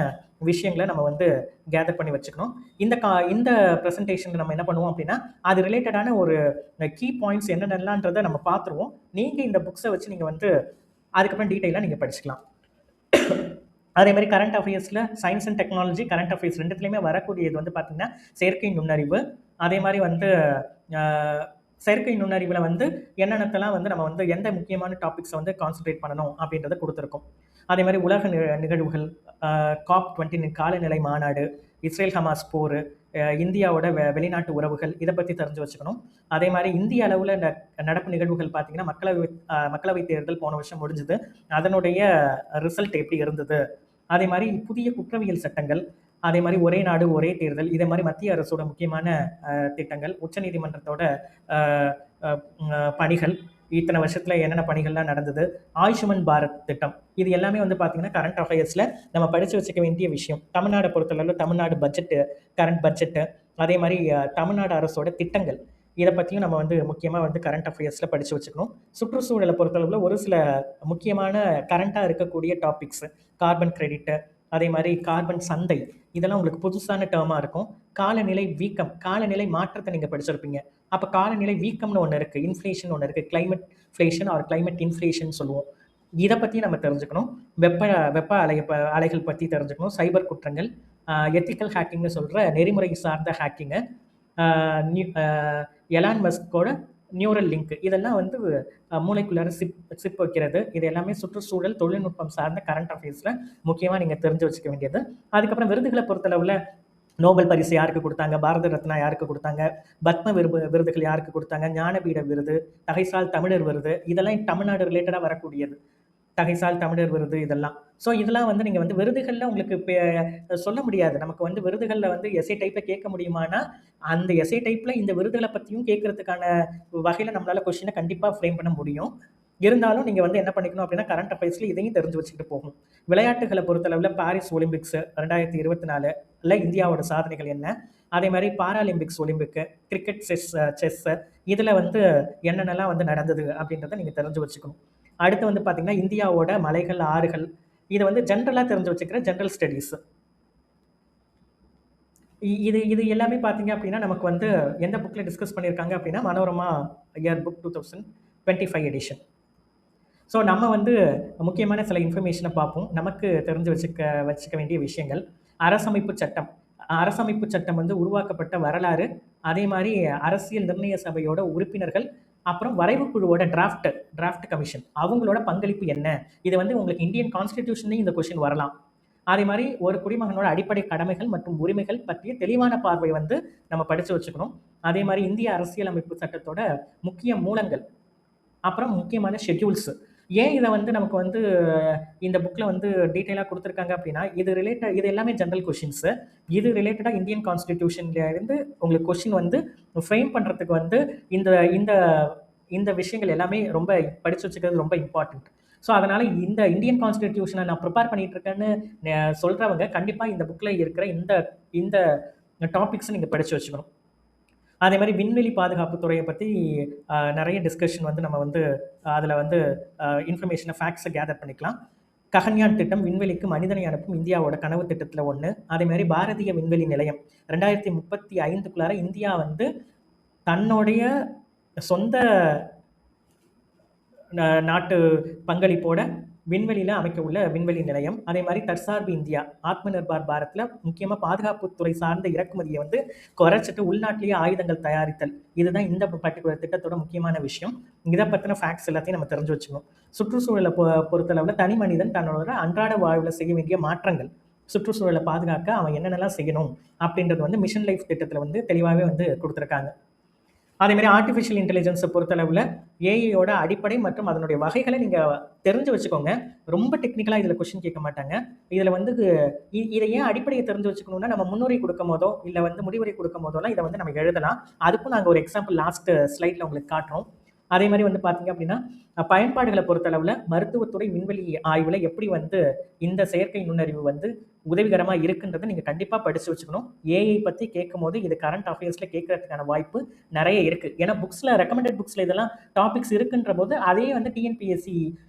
விஷயங்களை நம்ம வந்து கேதர் பண்ணி வச்சுக்கணும். இந்த ப்ரெசன்டேஷனில் நம்ம என்ன பண்ணுவோம் அப்படின்னா அது ரிலேட்டடான ஒரு கீ பாயிண்ட்ஸ் என்னென்னலான்றதை நம்ம பார்த்துருவோம். நீங்கள் இந்த புக்ஸை வச்சு நீங்கள் வந்து அதுக்கப்புறம் டீட்டெயிலாக நீங்கள் படிச்சுக்கலாம். அதே மாதிரி கரண்ட் அஃபேர்ஸில் science and technology, current affairs ரெண்டுத்துலையுமே வரக்கூடியது வந்து பார்த்திங்கன்னா செயற்கை நுண்ணறிவு. அதே மாதிரி வந்து செயற்கை நுண்ணறிவில் வந்து என்னென்னத்தெல்லாம் வந்து நம்ம வந்து எந்த முக்கியமான டாபிக்ஸை வந்து கான்சன்ட்ரேட் பண்ணணும் அப்படின்றத கொடுத்துருக்கோம். அதே மாதிரி உலக நிகழ்வுகள், COP20 காலநிலை மாநாடு, இஸ்ரேல் ஹமாஸ் போர், இந்தியாவோட வெளிநாட்டு உறவுகள், இதை பற்றி தெரிஞ்சு வச்சுக்கணும். அதே மாதிரி இந்திய அளவில் நடப்பு நிகழ்வுகள் பார்த்திங்கன்னா மக்களவை தேர்தல் போன வருஷம் முடிஞ்சுது, அதனுடைய ரிசல்ட் எப்படி இருந்தது, அதே மாதிரி புதிய குற்றவியல் சட்டங்கள், அதே மாதிரி ஒரே நாடு ஒரே தேர்தல், இதே மாதிரி மத்திய அரசோட முக்கியமான திட்டங்கள், உச்சநீதிமன்றத்தோட பணிகள், இத்தனை வருஷத்தில் என்னென்ன பணிகள்லாம் நடந்தது, ஆயுஷ்மான் பாரத் திட்டம், இது எல்லாமே வந்து பார்த்திங்கன்னா கரண்ட் அஃபேர்ஸில் நம்ம படித்து வச்சுக்க வேண்டிய விஷயம். தமிழ்நாடை பொறுத்தளவில் தமிழ்நாடு பட்ஜெட்டு, கரண்ட் பட்ஜெட்டு, அதே மாதிரி தமிழ்நாடு அரசோட திட்டங்கள், இதை பற்றியும் நம்ம வந்து முக்கியமாக வந்து கரண்ட் அஃபேர்ஸில் படித்து வச்சுக்கணும். சுற்றுச்சூழலை பொறுத்தளவில் ஒரு சில முக்கியமான கரண்ட்டாக இருக்கக்கூடிய டாபிக்ஸு, கார்பன் கிரெடிட்டு, அதே மாதிரி கார்பன் சந்தை, இதெல்லாம் உங்களுக்கு புதுசான டேர்மாக இருக்கும். காலநிலை மாற்றத்தை நீங்கள் படிச்சிருப்பீங்க. அப்போ காலநிலை வீக்கம்னு ஒன்று இருக்குது, இன்ஃப்ளேஷன் ஒன்று இருக்குது, கிளைமேட் ஃப்ளேஷன் ஆர் கிளைமேட் இன்ஃப்ளேஷன் சொல்லுவோம். இதை பற்றி நம்ம தெரிஞ்சுக்கணும். வெப்ப அலைகள் பற்றி தெரிஞ்சுக்கணும். சைபர் குற்றங்கள், எத்திக்கல் ஹேக்கிங்னு சொல்கிற நெறிமுறை சார்ந்த ஹேக்கிங்கு, எலான் மஸ்கோட நியூரல் லிங்க், இதெல்லாம் வந்து மூளைக்குள்ளார சிப் வைக்கிறது, இது எல்லாமே சுற்றுச்சூழல் தொழில்நுட்பம் சார்ந்த கரண்ட் அஃபேர்ஸில் முக்கியமாக நீங்கள் தெரிஞ்சு வச்சுக்க வேண்டியது. அதுக்கப்புறம் விருதுகளை பொறுத்தளவில் நோபல் பரிசு யாருக்கு கொடுத்தாங்க, பாரத ரத்னா யாருக்கு கொடுத்தாங்க, பத்ம விருதுகள் யாருக்கு கொடுத்தாங்க, ஞானபீட விருது, தகைசால் தமிழர் விருது, இதெல்லாம் தமிழ்நாடு ரிலேட்டடாக வரக்கூடியது. தகைசால் தமிழர் விருது, இதெல்லாம். ஸோ இதெல்லாம் வந்து நீங்கள் வந்து விருதுகளில் உங்களுக்கு இப்போ சொல்ல முடியாது. நமக்கு வந்து விருதுகளில் வந்து எஸ்ஏ டைப்பில் கேட்க முடியுமானா அந்த எஸ்ஏ டைப்பில் இந்த விருதுகளை பற்றியும் கேட்கறதுக்கான வகையில் நம்மளால் கொஸ்டினை கண்டிப்பாக ஃப்ரேம் பண்ண முடியும். இருந்தாலும் நீங்கள் வந்து என்ன பண்ணிக்கணும் அப்படின்னா கரண்ட் அஃபேர்ஸில் இதையும் தெரிஞ்சு வச்சுக்கிட்டு போகணும். விளையாட்டுகளை பொறுத்தளவில் பாரிஸ் ஒலிம்பிக்ஸ் 2024 இந்தியாவோட சாதனைகள் என்ன, அதே மாதிரி பாராலிம்பிக்ஸ் ஒலிம்பிக்கு, கிரிக்கெட், செஸ்ஸு, இதில் வந்து என்னென்னலாம் வந்து நடந்தது அப்படின்றத நீங்கள் தெரிஞ்சு வச்சுக்கணும். அடுத்து வந்து பார்த்திங்கன்னா இந்தியாவோட மலைகள், ஆறுகள், இதை வந்து ஜென்ரலாக தெரிஞ்சு வச்சுக்கிற ஜென்ரல் ஸ்டடீஸ். இது எல்லாமே பார்த்தீங்க அப்படின்னா நமக்கு வந்து எந்த புக்கில் டிஸ்கஸ் பண்ணியிருக்காங்க அப்படின்னா Manorama year book 2025 edition. So நம்ம வந்து முக்கியமான சில இன்ஃபர்மேஷனை பார்ப்போம். நமக்கு தெரிஞ்சு வச்சுக்க வேண்டிய விஷயங்கள். அரசமைப்பு சட்டம் வந்து உருவாக்கப்பட்ட வரலாறு, அதே மாதிரி அரசியல் நிர்ணய சபையோட உறுப்பினர்கள், அப்புறம் வரைவு குழுவோட டிராஃப்ட் கமிஷன், அவங்களோட பங்களிப்பு என்ன, இது வந்து உங்களுக்கு இந்தியன் கான்ஸ்டிடியூஷன்லேயும் இந்த கொஸ்டின் வரலாம். அதே மாதிரி ஒரு குடிமகனோட அடிப்படை கடமைகள் மற்றும் உரிமைகள் பற்றிய தெளிவான பார்வை வந்து நம்ம படித்து வச்சுக்கணும். அதே மாதிரி இந்திய அரசியலமைப்பு சட்டத்தோட முக்கிய மூலங்கள், அப்புறம் முக்கியமான ஷெட்யூல்ஸு. ஏன் இதை வந்து நமக்கு வந்து இந்த புக்கில் வந்து டீட்டெயிலாக கொடுத்துருக்காங்க அப்படின்னா இது எல்லாமே ஜென்ரல் கொஷின்ஸு. இது ரிலேட்டடாக இந்தியன் கான்ஸ்டிடியூஷன்லேருந்து உங்களுக்கு கொஷின் வந்து ஃப்ரேம் பண்ணுறதுக்கு வந்து இந்த விஷயங்கள் எல்லாமே ரொம்ப படித்து வச்சுக்கிறது ரொம்ப இம்பார்ட்டண்ட். ஸோ அதனால் இந்த இந்தியன் கான்ஸ்டிடியூஷனை நான் ப்ரிப்பேர் பண்ணிகிட்டு இருக்கேன்னு சொல்கிறவங்க கண்டிப்பாக இந்த புக்கில் இருக்கிற இந்த டாபிக்ஸை நீங்கள் படித்து வச்சுக்கணும். அதே மாதிரி விண்வெளி பாதுகாப்பு துறையை பற்றி நிறைய டிஸ்கஷன் வந்து நம்ம வந்து அதில் வந்து இன்ஃபர்மேஷனை, ஃபேக்ட்ஸை கேதர் பண்ணிக்கலாம். ககன்யான் திட்டம், விண்வெளிக்கு மனிதனை அனுப்பும் இந்தியாவோட கனவு திட்டத்தில் ஒன்று. அதே மாதிரி பாரதிய விண்வெளி நிலையம் 2035 இந்தியா வந்து தன்னுடைய சொந்த நாட்டு பங்களிப்போட விண்வெளியில் அமைக்க உள்ள விண்வெளி நிலையம், அதே மாதிரி தற்சார்பு இந்தியா, ஆத்ம நிர்பார் பாரத்தில் முக்கியமாக பாதுகாப்புத்துறை சார்ந்த இறக்குமதியை வந்து குறைச்சிட்டு உள்நாட்டிலேயே ஆயுதங்கள் தயாரித்தல், இதுதான் இந்த பர்டிகுலர் திட்டத்தோட முக்கியமான விஷயம். இதை பற்றின ஃபேக்ட்ஸ் எல்லாத்தையும் நம்ம தெரிஞ்சு வச்சுக்கணும். சுற்றுச்சூழலை பொறுத்தளவில் தனி மனிதன் தன்னோட அன்றாட வாழ்வில் செய்ய வேண்டிய மாற்றங்கள், சுற்றுச்சூழலை பாதுகாக்க அவன் என்னென்னலாம் செய்யணும் அப்படின்றது வந்து மிஷன் லைஃப் திட்டத்தில் வந்து தெளிவாகவே வந்து கொடுத்துருக்காங்க. அதேமாதிரி ஆர்டிஃபிஷியல் இன்டெலிஜென்ஸை பொறுத்தளவில் ஏஐயோட அடிப்படை மற்றும் அதனுடைய வகைகளை நீங்கள் தெரிஞ்சு வச்சுக்கோங்க. ரொம்ப டெக்னிக்கலாக இதில் கொஸ்டின் கேட்க மாட்டாங்க. இதில் வந்து இதை ஏன் அடிப்படையை தெரிஞ்சு வச்சுக்கணும்னா, நம்ம முன்னுரை கொடுக்கும் போதோ இல்லை வந்து முடிவுரை கொடுக்கும் போதோலாம் இதை வந்து நம்ம எழுதலாம். அதுக்கும் நாங்கள் ஒரு எக்ஸாம்பிள் லாஸ்ட் ஸ்லைடில் உங்களுக்கு காட்டுறோம். அதே மாதிரி வந்து பார்த்தீங்க அப்படின்னா, பயன்பாடுகளை பொறுத்தளவில் மருத்துவத்துறை விண்வெளி ஆய்வில் எப்படி வந்து இந்த செயற்கை நுண்ணறிவு வந்து உதவிகரமாக இருக்குன்றதை நீங்கள் கண்டிப்பாக படித்து வச்சுக்கணும். ஏஐ பற்றி கேட்கும் போது இது கரண்ட் அஃபேர்ஸில் கேட்கறதுக்கான வாய்ப்பு நிறைய இருக்குது. ஏன்னா புக்ஸில், ரெக்கமெண்டட் புக்ஸில் இதெல்லாம் டாபிக்ஸ் இருக்குன்ற போது அதே வந்து டிஎன்பிஎஸ்சி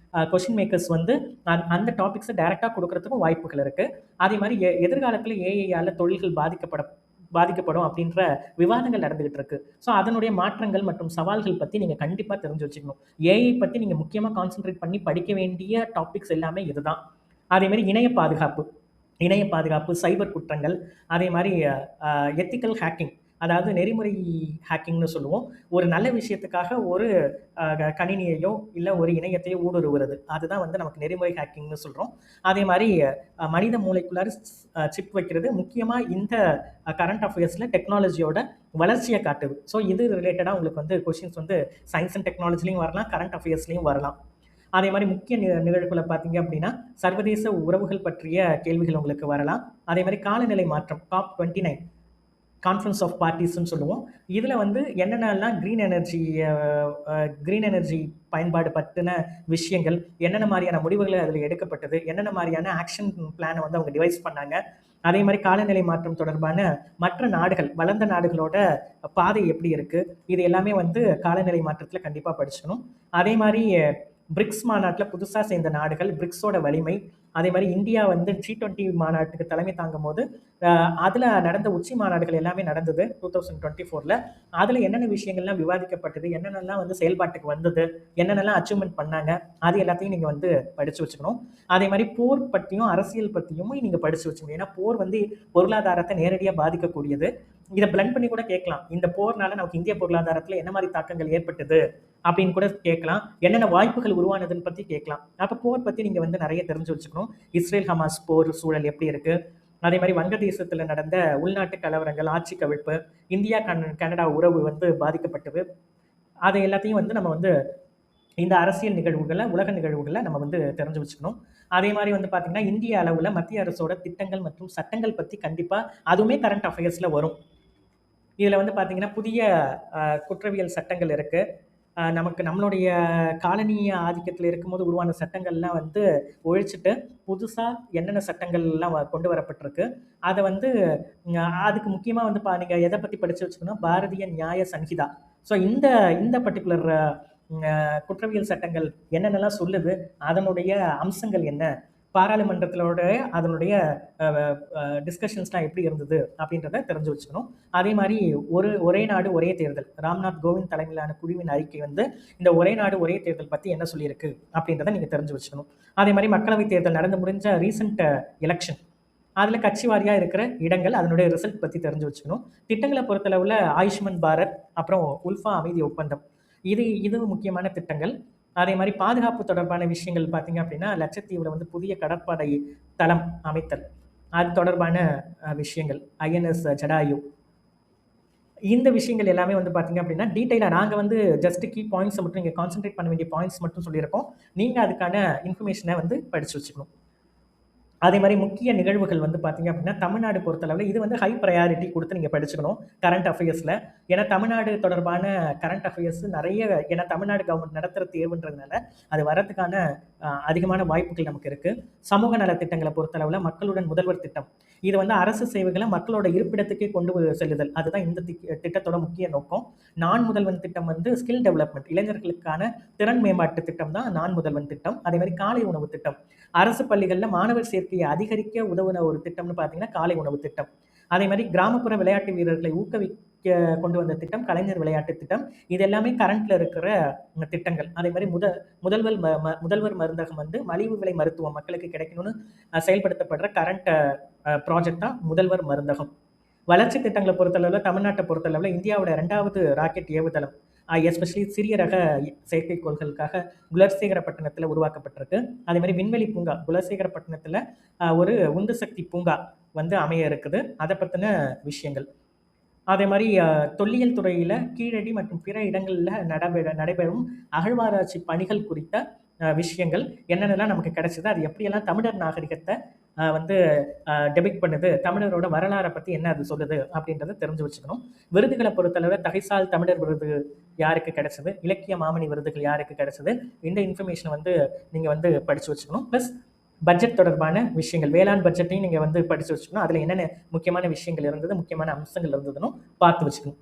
கொஷின் மேக்கர்ஸ் வந்து அந்த டாபிக்ஸை டைரெக்டாக கொடுக்கறதுக்கும் வாய்ப்புகள் இருக்குது. அதே மாதிரி எதிர்காலத்தில் ஏஐயால் தொழில்கள் பாதிக்கப்படும் அப்படின்ற விவாதங்கள் நடந்துகிட்டு இருக்கு. ஸோ அதனுடைய மாற்றங்கள் மற்றும் சவால்கள் பற்றி நீங்கள் கண்டிப்பாக தெரிஞ்சு வச்சுக்கணும். ஏஐ பற்றி நீங்கள் முக்கியமாக கான்சென்ட்ரேட் பண்ணி படிக்க வேண்டிய டாபிக்ஸ் எல்லாமே இதுதான். அதேமாதிரி இணைய பாதுகாப்பு, சைபர் குற்றங்கள், அதே மாதிரி எத்திக்கல் ஹேக்கிங், அதாவது நெறிமுறை ஹேக்கிங்னு சொல்லுவோம். ஒரு நல்ல விஷயத்துக்காக ஒரு கணினியையோ இல்லை ஒரு இணையத்தையோ ஊடுருவுறது, அதுதான் வந்து நமக்கு நெறிமுறை ஹேக்கிங்னு சொல்கிறோம். அதே மாதிரி மனித மூளைக்குள்ளார சிப் வைக்கிறது, முக்கியமாக இந்த கரண்ட் அஃபேர்ஸில் டெக்னாலஜியோட வளர்ச்சியை காட்டுது. ஸோ இது ரிலேட்டடாக உங்களுக்கு வந்து கொஷின்ஸ் வந்து சயின்ஸ் அண்ட் டெக்னாலஜிலையும் வரலாம், கரண்ட் அஃபேர்ஸ்லையும் வரலாம். அதே மாதிரி முக்கிய நிகழ்வுகளை பார்த்தீங்க அப்படின்னா சர்வதேச உறவுகள் பற்றிய கேள்விகள் உங்களுக்கு வரலாம். அதே மாதிரி காலநிலை மாற்றம், COP29 கான்ஃபரன்ஸ் ஆஃப் பார்ட்டிஸ்ன்னு சொல்லுவோம். இதில் வந்து என்னென்னலாம் க்ரீன் எனர்ஜி பயன்பாடு பற்றின விஷயங்கள், என்னென்ன மாதிரியான முடிவுகள் அதில் எடுக்கப்பட்டது, என்னென்ன மாதிரியான ஆக்ஷன் பிளானை வந்து அவங்க டிவைஸ் பண்ணாங்க, அதே மாதிரி காலநிலை மாற்றம் தொடர்பான மற்ற நாடுகள், வளர்ந்த நாடுகளோட பாதை எப்படி இருக்குது, இது எல்லாமே வந்து காலநிலை மாற்றத்தில் கண்டிப்பாக படிச்சுக்கணும். அதே மாதிரி பிரிக்ஸ் மாநாட்டில் புதுசாக சேர்ந்த நாடுகள், பிரிக்ஸோட வலிமை, அதே மாதிரி இந்தியா வந்து G20 மாநாட்டுக்கு தலைமை தாங்கும் போது அதில் நடந்த உச்சி மாநாடுகள் எல்லாமே நடந்தது 2024. அதில் என்னென்ன விஷயங்கள்லாம் விவாதிக்கப்பட்டது, என்னென்னலாம் வந்து செயல்பாட்டுக்கு வந்தது, என்னென்னலாம் அச்சீவ்மெண்ட் பண்ணாங்க, அது எல்லாத்தையும் நீங்கள் வந்து படித்து வச்சுக்கணும். அதே மாதிரி போர் பற்றியும் அரசியல் பற்றியும் நீங்கள் படித்து வச்சுக்கணும். ஏன்னா போர் வந்து பொருளாதாரத்தை நேரடியாக பாதிக்கக்கூடியது. இதை பிளண்ட் பண்ணி கூட கேட்கலாம், இந்த போர்னால நமக்கு இந்திய பொருளாதாரத்தில் என்ன மாதிரி தாக்கங்கள் ஏற்பட்டது அப்படின்னு கூட கேட்கலாம், என்னென்ன வாய்ப்புகள் உருவானதுன்னு பற்றி கேட்கலாம். அப்போ போர் பற்றி நீங்கள் வந்து நிறைய தெரிஞ்சு வச்சுக்கணும். இஸ்ரேல் ஹமாஸ் போர் சூழல் எப்படி இருக்குது, அதே மாதிரி வங்கதேசத்தில் நடந்த உள்நாட்டு கலவரங்கள், ஆட்சி கவிழ்ப்பு, இந்தியா கனடா உறவு வந்து பாதிக்கப்பட்டது, அதை எல்லாத்தையும் வந்து நம்ம வந்து இந்த அரசியல் நிகழ்வுகளை, உலக நிகழ்வுகளை நம்ம வந்து தெரிஞ்சு வச்சுக்கணும். அதே மாதிரி வந்து பார்த்திங்கன்னா இந்திய அளவில் மத்திய அரசோட திட்டங்கள் மற்றும் சட்டங்கள் பற்றி கண்டிப்பாக அதுவுமே கரண்ட் அஃபேர்ஸில் வரும். இதில் வந்து பார்த்திங்கன்னா புதிய குற்றவியல் சட்டங்கள் இருக்குது. நம்மளுடைய காலனிய ஆதிக்கத்தில் இருக்கும்போது உருவான சட்டங்கள்லாம் வந்து ஒழிச்சிட்டு புதுசாக என்னென்ன சட்டங்கள்லாம் கொண்டு வரப்பட்டிருக்கு, அதை வந்து அதுக்கு முக்கியமாக வந்து நீங்கள் எதை பற்றி படித்து வச்சுக்கணும், பாரதிய நியாய சன்ஹிதா. ஸோ இந்த பர்டிகுலர் குற்றவியல் சட்டங்கள் என்னென்னலாம் சொல்லுது, அதனுடைய அம்சங்கள் என்ன, பாராளுமன்றத்திலோட அதனுடைய டிஸ்கஷன்ஸ்லாம் எப்படி இருந்தது அப்படின்றத தெரிஞ்சு வச்சுக்கணும். அதே மாதிரி ஒரே நாடு ஒரே தேர்தல், ராம்நாத் கோவிந்த் தலைமையிலான குழுவின் அறிக்கை வந்து இந்த ஒரே நாடு ஒரே தேர்தல் பற்றி என்ன சொல்லியிருக்கு அப்படின்றத நீங்கள் தெரிஞ்சு வச்சுக்கணும். அதே மாதிரி மக்களவைத் தேர்தல் நடந்து முடிஞ்ச ரீசெண்ட் எலெக்ஷன், அதில் கட்சி வாரியாக இருக்கிற இடங்கள், அதனுடைய ரிசல்ட் பற்றி தெரிஞ்சு வச்சுக்கணும். திட்டங்களை பொறுத்தளவில் ஆயுஷ்மான் பாரத், அப்புறம் உல்ஃபா அமைதி ஒப்பந்தம், இது முக்கியமான திட்டங்கள். அதே மாதிரி பாதுகாப்பு தொடர்பான விஷயங்கள் பார்த்தீங்க அப்படின்னா லட்சத்தீவில் வந்து புதிய கடற்படை தளம் அமைத்தல், அது தொடர்பான விஷயங்கள், INS ஜடாயு, இந்த விஷயங்கள் எல்லாமே வந்து பார்த்தீங்க அப்படின்னா டீட்டெயிலாக நாங்கள் வந்து ஜஸ்ட் கீ பாயிண்ட்ஸை மட்டும் நீங்கள் கான்சென்ட்ரேட் பண்ண வேண்டிய பாயிண்ட்ஸ் மட்டும் சொல்லியிருக்கோம். நீங்கள் அதுக்கான இன்ஃபர்மேஷனை வந்து படித்து வச்சுக்கணும். அதே மாதிரி முக்கிய நிகழ்வுகள் வந்து பார்த்தீங்க அப்படின்னா தமிழ்நாடு பொறுத்தளவில் இது வந்து ஹை ப்ரையாரிட்டி கொடுத்து நீங்கள் படிச்சுக்கணும் கரண்ட் அஃபேர்ஸில். ஏன்னா தமிழ்நாடு தொடர்பான கரண்ட் அஃபேர்ஸ் நிறைய, ஏன்னா தமிழ்நாடு கவர்மெண்ட் நடத்துகிற தேர்வுன்றதுனால அது வரதுக்கான அதிகமான வாய்ப்புகள் நமக்கு இருக்குது. சமூக நலத்திட்டங்களை பொறுத்தளவில் மக்களுடன் முதல்வர் திட்டம், இது வந்து அரசு சேவைகளை மக்களோட இருப்பிடத்துக்கே கொண்டு செல்லுதல், அதுதான் இந்த திட்டத்தோட முக்கிய நோக்கம். நான் முதல்வன் திட்டம் வந்து ஸ்கில் டெவலப்மெண்ட், இளைஞர்களுக்கான திறன் மேம்பாட்டு திட்டம் தான் நான் முதல்வன் திட்டம். அதே மாதிரி காலை உணவு திட்டம், அரசு பள்ளிகளில் மாணவர் சேர்க்கையை அதிகரிக்க உதவுன ஒரு திட்டம்னு பார்த்தீங்கன்னா காலை உணவு திட்டம். அதே மாதிரி கிராமப்புற விளையாட்டு வீரர்களை ஊக்குவிக்க கொண்டு வந்த திட்டம் கலைஞர் விளையாட்டு திட்டம். இது எல்லாமே கரண்ட்டில் இருக்கிற திட்டங்கள். அதே மாதிரி முதல்வர் மருந்தகம் வந்து மலிவு விலை மருத்துவம் மக்களுக்கு கிடைக்கணும்னு செயல்படுத்தப்படுற கரண்ட் ப்ராஜெக்ட் தான் முதல்வர் மருந்தகம். வளர்ச்சி திட்டங்களை பொறுத்தளவில் தமிழ்நாட்டை பொறுத்தளவில் இந்தியாவோட 2வது ராக்கெட் ஏவுதளம் எஸ்பெஷலி சிறிய ரக செயற்கைக்கோள்களுக்காக குலசேகரப்பட்டினத்தில் உருவாக்கப்பட்டிருக்கு. அதே மாதிரி விண்வெளி பூங்கா குலசேகரப்பட்டினத்தில் ஒரு உந்து சக்தி பூங்கா வந்து அமைய இருக்குது. அதை பற்றின விஷயங்கள். அதே மாதிரி தொல்லியல் துறையில் கீழடி மற்றும் பிற இடங்களில் நடைபெறும் அகழ்வாராய்ச்சி பணிகள் குறித்த விஷயங்கள் என்னென்னலாம் நமக்கு கிடைச்சது, அது எப்படியெல்லாம் தமிழர் நாகரிகத்தை வந்து டெபிக் பண்ணுது, தமிழரோட வரலாறை பற்றி என்ன அது சொல்லுது அப்படின்றத தெரிஞ்சு வச்சுக்கணும். விருதுகளை பொறுத்தளவு தகைசால் தமிழர் விருது யாருக்கு கிடைச்சது, இலக்கிய மாமணி விருதுகள் யாருக்கு கிடைச்சது, இந்த இன்ஃபர்மேஷனை வந்து நீங்கள் வந்து படித்து வச்சுக்கணும். ப்ளஸ் பட்ஜெட் தொடர்பான விஷயங்கள், வேளாண் பட்ஜெட்டையும் நீங்கள் வந்து படித்து வச்சுக்கணும். அதில் என்னென்ன முக்கியமான விஷயங்கள் இருந்தது, முக்கியமான அம்சங்கள் இருந்ததுன்னு பார்த்து வச்சுக்கணும்.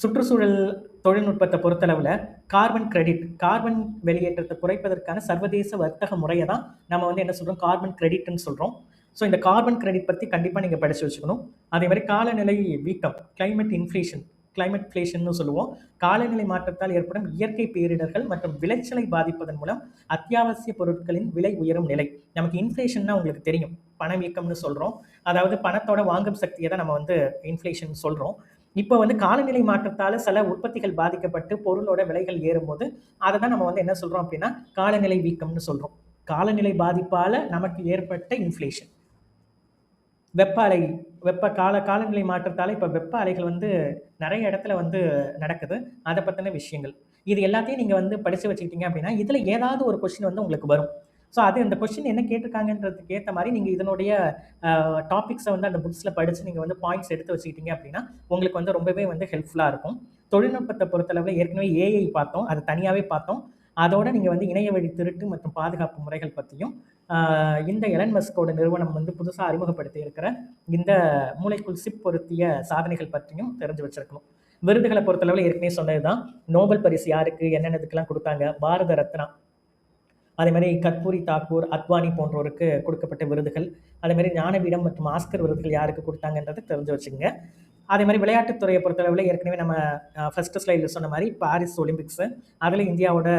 சுற்றுச்சூழல் தொழில்நுட்பத்தை பொறுத்தளவில் கார்பன் வெளியேற்றத்தை குறைப்பதற்கான சர்வதேச வர்த்தக முறையை தான் நம்ம வந்து என்ன சொல்கிறோம், கார்பன் கிரெடிட்னு சொல்கிறோம். ஸோ இந்த கார்பன் கிரெடிட் பற்றி கண்டிப்பாக நீங்கள் படித்து வச்சுக்கணும். அதே மாதிரி காலநிலை வீக்கம் கிளைமேட் இன்ஃப்ளேஷன் சொல்லுவோம். காலநிலை மாற்றத்தால் ஏற்படும் இயற்கை பேரிடர்கள் மற்றும் விளைச்சலை பாதிப்பதன் மூலம் அத்தியாவசிய பொருட்களின் விலை உயரும் நிலை. நமக்கு இன்ஃப்ளேஷன்னா உங்களுக்கு தெரியும், பணவீக்கம்னு சொல்கிறோம். அதாவது பணத்தோட வாங்கும் சக்தியை தான் நம்ம வந்து இன்ஃப்ளேஷன் சொல்கிறோம். இப்போ வந்து காலநிலை மாற்றத்தால் சில உற்பத்திகள் பாதிக்கப்பட்டு பொருளோட விலைகள் ஏறும்போது அதை தான் நம்ம வந்து என்ன சொல்கிறோம் அப்படின்னா காலநிலை வீக்கம்னு சொல்கிறோம். காலநிலை பாதிப்பால் நமக்கு ஏற்பட்ட இன்ஃப்ளேஷன். காலநிலை மாற்றத்தால் இப்போ வெப்ப அலைகள் வந்து நிறைய இடத்துல வந்து நடக்குது. அதை பற்றின விஷயங்கள் இது எல்லாத்தையும் நீங்கள் வந்து படித்து வச்சுக்கிட்டீங்க அப்படின்னா இதில் ஏதாவது ஒரு கொஸ்டின் வந்து உங்களுக்கு வரும். ஸோ அது அந்த கொஸ்டின் என்ன கேட்டிருக்காங்கன்றதுக்கு ஏற்ற மாதிரி நீங்கள் இதனுடைய டாபிக்ஸை வந்து அந்த புக்ஸில் படித்து நீங்கள் வந்து பாயிண்ட்ஸ் எடுத்து வச்சுக்கிட்டீங்க அப்படின்னா உங்களுக்கு வந்து ரொம்பவே வந்து ஹெல்ப்ஃபுல்லாக இருக்கும். தொழில்நுட்பத்தை பொறுத்தளவில் ஏற்கனவே ஏஐ பார்த்தோம், அது தனியாகவே பார்த்தோம். அதோட நீங்கள் வந்து இணைய வழி திருட்டு மற்றும் பாதுகாப்பு முறைகள் பற்றியும் இந்த எலன் மஸ்கோட நிறுவனம் வந்து புதுசாக அறிமுகப்படுத்தி இருக்கிற இந்த மூளைக்குள் சிப் பொருத்திய சாதனைகள் பற்றியும் தெரிஞ்சு வச்சிருக்கணும். விருதுகளை பொறுத்தளவில் ஏற்கனவே சொன்னது தான். நோபல் பரிசு யாருக்கு என்னென்னதுக்கெல்லாம் கொடுத்தாங்க, பாரத ரத்னா, அதே மாதிரி கற்பூரி தாக்கூர், அத்வானி போன்றோருக்கு கொடுக்கப்பட்ட விருதுகள், அதே மாதிரி ஞானபீடம் மற்றும் ஆஸ்கர் விருதுகள் யாருக்கு கொடுத்தாங்கன்றதை தெரிஞ்சு வச்சுக்கோங்க. அதே மாதிரி விளையாட்டுத்துறையை பொறுத்தளவில் ஏற்கனவே நம்ம ஃபர்ஸ்ட் ஸ்லைடில் சொன்ன மாதிரி பாரிஸ் ஒலிம்பிக்ஸு, அதில் இந்தியாவோட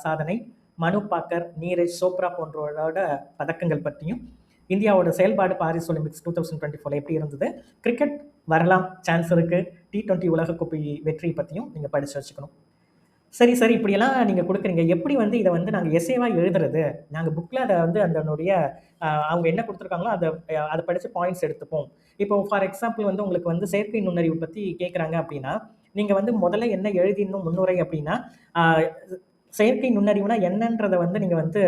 சாதனை, மனு பாக்கர், நீரஜ் சோப்ரா போன்றவரோட பதக்கங்கள் பற்றியும், இந்தியாவோட செயல்பாடு பாரிஸ் ஒலிம்பிக்ஸ் 2024 எப்படி இருந்தது, கிரிக்கெட் வரலாம் சான்ஸ் இருக்குது, T20 உலகக்கோப்பை வெற்றி பற்றியும் நீங்கள் படித்து வச்சுக்கணும். சரி இப்படியெல்லாம் நீங்கள் கொடுக்குறீங்க, எப்படி வந்து இதை வந்து நாங்கள் எஸ்ஏவாக எழுதுறது, நாங்கள் புக்கில் அதை வந்து அதனுடைய அவங்க என்ன கொடுத்துருக்காங்களோ அதை படித்து பாயிண்ட்ஸ் எடுத்துப்போம். இப்போ ஃபார் எக்ஸாம்பிள் வந்து உங்களுக்கு வந்து செயற்கை நுண்ணறிவு பற்றி கேட்குறாங்க அப்படின்னா நீங்கள் வந்து முதல்ல என்ன எழுதிடணும் முன்னுரை அப்படின்னா செயற்கை நுண்ணறிவுனா என்னன்றதை வந்து நீங்கள் வந்து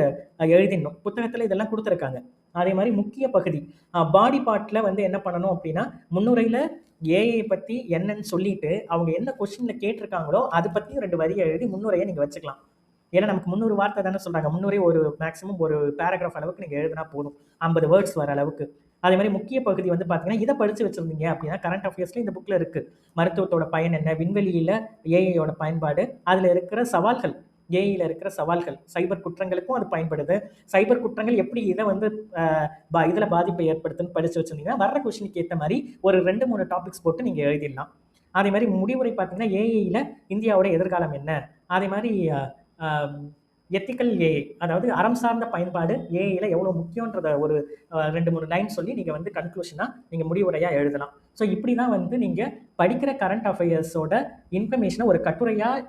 எழுதிடணும். புத்தகத்தில் இதெல்லாம் கொடுத்துருக்காங்க. அதே மாதிரி முக்கிய பகுதி பாடி பார்ட்டில் வந்து என்ன பண்ணணும் அப்படின்னா முன்னுரையில் ஏஐ பற்றி என்னன்னு சொல்லிட்டு அவங்க என்ன கொஸ்டினில் கேட்டிருக்காங்களோ அதை பற்றியும் 2 வரியை எழுதி முன்னுரையை நீங்கள் வச்சுக்கலாம். ஏன்னா நமக்கு 300 வார்த்தை தானே சொல்கிறாங்க. முன்னுரை ஒரு மேக்ஸிமம் ஒரு பேராகிராஃப் அளவுக்கு நீங்கள் எழுதினா போதும், 50 வேர்ட்ஸ் வர அளவுக்கு. அதே மாதிரி முக்கிய பகுதி வந்து பார்த்தீங்கன்னா இதை படித்து வச்சுருந்தீங்க அப்படின்னா கரண்ட் அஃபேர்ஸில் இந்த புக்கில் இருக்குது. மருத்துவத்தோட பயன் என்ன, விண்வெளியில் ஏஐயோட பயன்பாடு, அதில் இருக்கிற சவால்கள், ஏஐயில் இருக்கிற சவால்கள், சைபர் குற்றங்களுக்கும் அது பயன்படுது, சைபர் குற்றங்கள் எப்படி இதை வந்து இதில் பாதிப்பை ஏற்படுத்துன்னு படித்து வச்சுருந்தீங்கன்னா வர்ற கொஸ்டினுக்கு ஏற்ற மாதிரி ஒரு 2-3 டாபிக்ஸ் போட்டு நீங்கள் எழுதிடலாம். அதே மாதிரி முடிவுரை பார்த்தீங்கன்னா ஏஐயில் இந்தியாவோட எதிர்காலம் என்ன, அதே மாதிரி எத்திக்கல் ஏஐ அதாவது அறம் சார்ந்த பயன்பாடு ஏஐயில் எவ்வளோ முக்கியன்றத ஒரு 2-3 லைன் சொல்லி நீங்கள் வந்து கன்க்ளூஷனாக நீங்கள் முடிவுரையாக எழுதலாம். ஸோ இப்படி தான் வந்து நீங்கள் படிக்கிற கரண்ட் அஃபேர்ஸோட இன்ஃபர்மேஷனை ஒரு கட்டுரையாக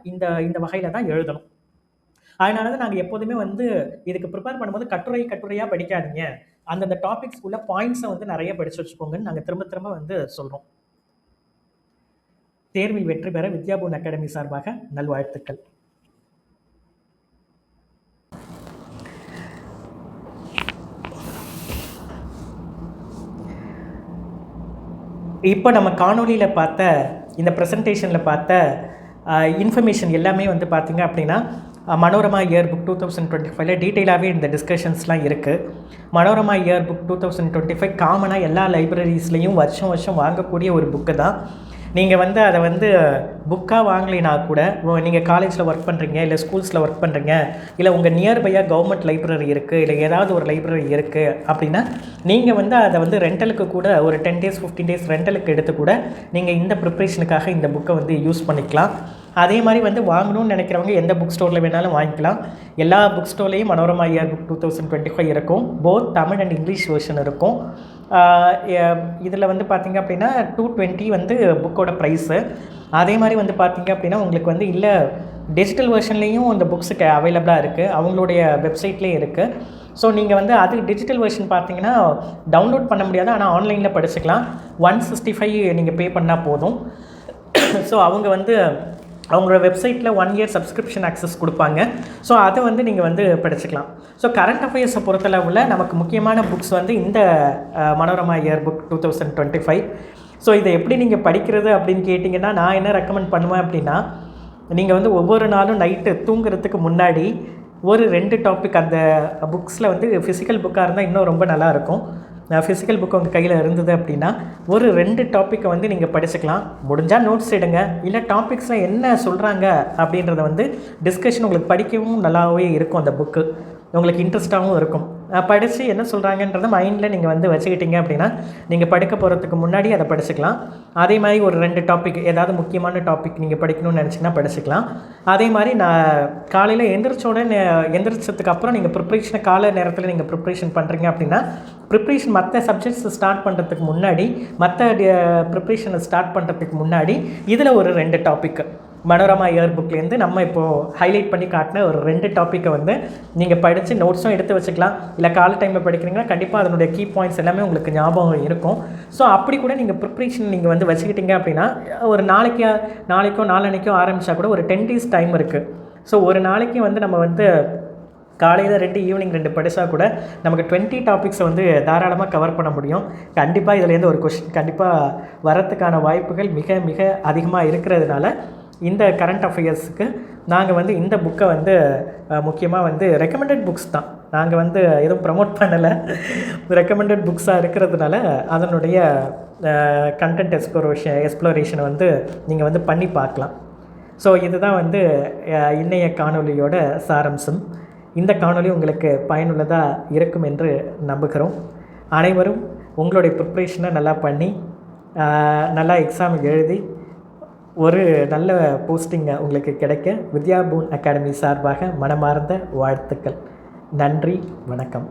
இந்த வகையில் தான் எழுதணும். அதனால தான் நாங்கள் எப்போதுமே வந்து இதுக்கு ப்ரிப்பேர் பண்ணும்போது கட்டுரையாக படிக்காதீங்க, அந்தந்த டாபிக்ஸ்குள்ள பாயிண்ட்ஸை வந்து நிறைய படித்து வச்சுக்கோங்கன்னு நாங்கள் திரும்ப வந்து சொல்கிறோம். தேர்வில் வெற்றி பெற வித்யாபூன் அகாடமி சார்பாக நல்வாழ்த்துக்கள். இப்போ நம்ம காணொலியில் பார்த்த இந்த ப்ரெசன்டேஷனில் பார்த்த இன்ஃபர்மேஷன் எல்லாமே வந்து பார்த்திங்க அப்படின்னா மனோரமா இயர் புக் 2025 டீட்டெயிலாகவே இந்த டிஸ்கஷன்ஸ்லாம் இருக்குது. மனோரமா இயர் புக் 2025 காமனாக எல்லா லைப்ரரிஸ்லேயும் வருஷம் வாங்கக்கூடிய ஒரு புக்கு தான். நீங்கள் வந்து அதை வந்து புக்காக வாங்கலைனா கூட நீங்கள் காலேஜில் ஒர்க் பண்ணுறீங்க, இல்லை ஸ்கூல்ஸில் ஒர்க் பண்ணுறீங்க, இல்லை உங்கள் நியர்பையாக கவர்மெண்ட் லைப்ரரி இருக்குது, இல்லை ஏதாவது ஒரு லைப்ரரி இருக்குது அப்படின்னா நீங்கள் வந்து அதை வந்து ரெண்டலுக்கு கூட ஒரு 10 days 15 days ரெண்டலுக்கு எடுத்து கூட நீங்கள் இந்த ப்ரிப்ரேஷனுக்காக இந்த புக்கை வந்து யூஸ் பண்ணிக்கலாம். அதே மாதிரி வந்து வாங்கணும்னு நினைக்கிறவங்க எந்த புக் ஸ்டோரில் வேணாலும் வாங்கிக்கலாம். எல்லா புக் ஸ்டோர்லேயும் மனோரமா இயர் புக் 2025 இருக்கும். Both Tamil and English version இருக்கும். இதில் வந்து பார்த்திங்க அப்படின்னா 220 வந்து புக்கோட ப்ரைஸு. அதே மாதிரி வந்து பார்த்திங்க அப்படின்னா உங்களுக்கு வந்து இல்லை டிஜிட்டல் வெர்ஷன்லேயும் இந்த புக்ஸுக்கு அவைலபிளாக இருக்குது, அவங்களுடைய வெப்சைட்லேயும் இருக்குது. ஸோ நீங்கள் வந்து அது டிஜிட்டல் வெர்ஷன் பார்த்தீங்கன்னா டவுன்லோட் பண்ண முடியாது, ஆனால் ஆன்லைனில் படிச்சுக்கலாம். 165 நீங்கள் பே பண்ணால் போதும். ஸோ அவங்க வந்து அவங்களோட வெப்சைட்டில் 1 year சப்ஸ்கிரிப்ஷன் ஆக்சஸ் கொடுப்பாங்க. ஸோ அதை வந்து நீங்கள் வந்து படிச்சுக்கலாம். ஸோ கரண்ட் அஃபேர்ஸை பொறுத்தளவில் நமக்கு முக்கியமான புக்ஸ் வந்து இந்த மனோரமா இயர் புக் 2025. ஸோ இதை எப்படி நீங்கள் படிக்கிறது அப்படின்னு கேட்டிங்கன்னா நான் என்ன ரெக்கமெண்ட் பண்ணுவேன் அப்படின்னா, நீங்கள் வந்து ஒவ்வொரு நாளும் நைட்டு தூங்குறதுக்கு முன்னாடி ஒரு 2 டாபிக் அந்த புக்ஸில் வந்து ஃபிசிக்கல் புக்காக இருந்தால் இன்னும் ரொம்ப நல்லாயிருக்கும். ஃபிசிக்கல் புக் உங்கள் கையில் இருந்தது அப்படின்னா ஒரு 2 டாப்பிக்கை வந்து நீங்கள் படிச்சுக்கலாம். முடிஞ்சால் நோட்ஸ் எடுங்க, இல்லை டாபிக்ஸில் என்ன சொல்கிறாங்க அப்படின்றத வந்து டிஸ்கஷன் உங்களுக்கு படிக்கவும் நல்லாவே இருக்கும். அந்த புக்கு உங்களுக்கு இன்ட்ரெஸ்ட்டாகவும் இருக்கும். படித்து என்ன சொல்கிறாங்கன்றத மைண்டில் நீங்கள் வந்து வச்சுக்கிட்டீங்க அப்படின்னா நீங்கள் படிக்க போகிறதுக்கு முன்னாடி அதை படிச்சுக்கலாம். அதே மாதிரி ஒரு 2 டாபிக் ஏதாவது முக்கியமான டாபிக் நீங்கள் படிக்கணும்னு நினச்சிங்கன்னா படிச்சுக்கலாம். அதே மாதிரி நான் காலையில் எந்திரிச்சதுக்கு அப்புறம் நீங்கள் ப்ரிப்ரேஷனை காலை நேரத்தில் நீங்கள் ப்ரிப்ரேஷன் பண்ணுறீங்க அப்படின்னா ப்ரிப்ரேஷன் மற்ற சப்ஜெக்ட்ஸ் ஸ்டார்ட் பண்ணுறதுக்கு முன்னாடி, மற்ற ப்ரிப்ரேஷனை ஸ்டார்ட் பண்ணுறதுக்கு முன்னாடி இதில் ஒரு 2 டாபிக் மனோரமா இயர் புக்லேருந்து நம்ம இப்போது ஹைலைட் பண்ணி காட்டின ஒரு 2 டாப்பிக்கை வந்து நீங்கள் படித்து நோட்ஸும் எடுத்து வச்சுக்கலாம். இல்லை காலை டைமில் படிக்கிறீங்கன்னா கண்டிப்பாக அதனுடைய கீ பாயிண்ட்ஸ் எல்லாமே உங்களுக்கு ஞாபகம் இருக்கும். ஸோ அப்படி கூட நீங்கள் ப்ரிப்ரேஷன் நீங்கள் வந்து வச்சுக்கிட்டீங்க அப்படின்னா ஒரு நாளைக்கோ நாளன்னைக்கோ ஆரம்பித்தா கூட ஒரு 10 days டைம் இருக்குது. ஸோ ஒரு நாளைக்கு வந்து நம்ம வந்து காலையில் 2 ஈவினிங் 2 படித்தா கூட நமக்கு 20 டாபிக்ஸை வந்து தாராளமாக கவர் பண்ண முடியும். கண்டிப்பாக இதுலேருந்து ஒரு கொஸ்டின் கண்டிப்பாக வரத்துக்கான வாய்ப்புகள் மிக மிக அதிகமாக இருக்கிறதுனால இந்த கரண்ட் அஃபேர்ஸுக்கு நாங்கள் வந்து இந்த புக்கை வந்து முக்கியமாக வந்து ரெக்கமெண்டட் புக்ஸ் தான், நாங்கள் வந்து எதுவும் ப்ரமோட் பண்ணலை, ரெக்கமெண்டட் புக்ஸாக இருக்கிறதுனால அதனுடைய கண்டென்ட் எக்ஸ்ப்ளோரேஷனை வந்து நீங்கள் வந்து பண்ணி பார்க்கலாம். ஸோ இதுதான் வந்து இன்றைய காணொலியோட சாராம்சம். இந்த காணொலி உங்களுக்கு பயனுள்ளதாக இருக்கும் என்று நம்புகிறோம். அனைவரும் உங்களுடைய ப்ரிப்ரேஷனை நல்லா பண்ணி நல்லா எக்ஸாம் எழுதி ஒரு நல்ல போஸ்டிங்கை உங்களுக்கு கிடைக்க வித்யா பூன் அகாடமி சார்பாக மனமார்ந்த வாழ்த்துக்கள். நன்றி, வணக்கம்.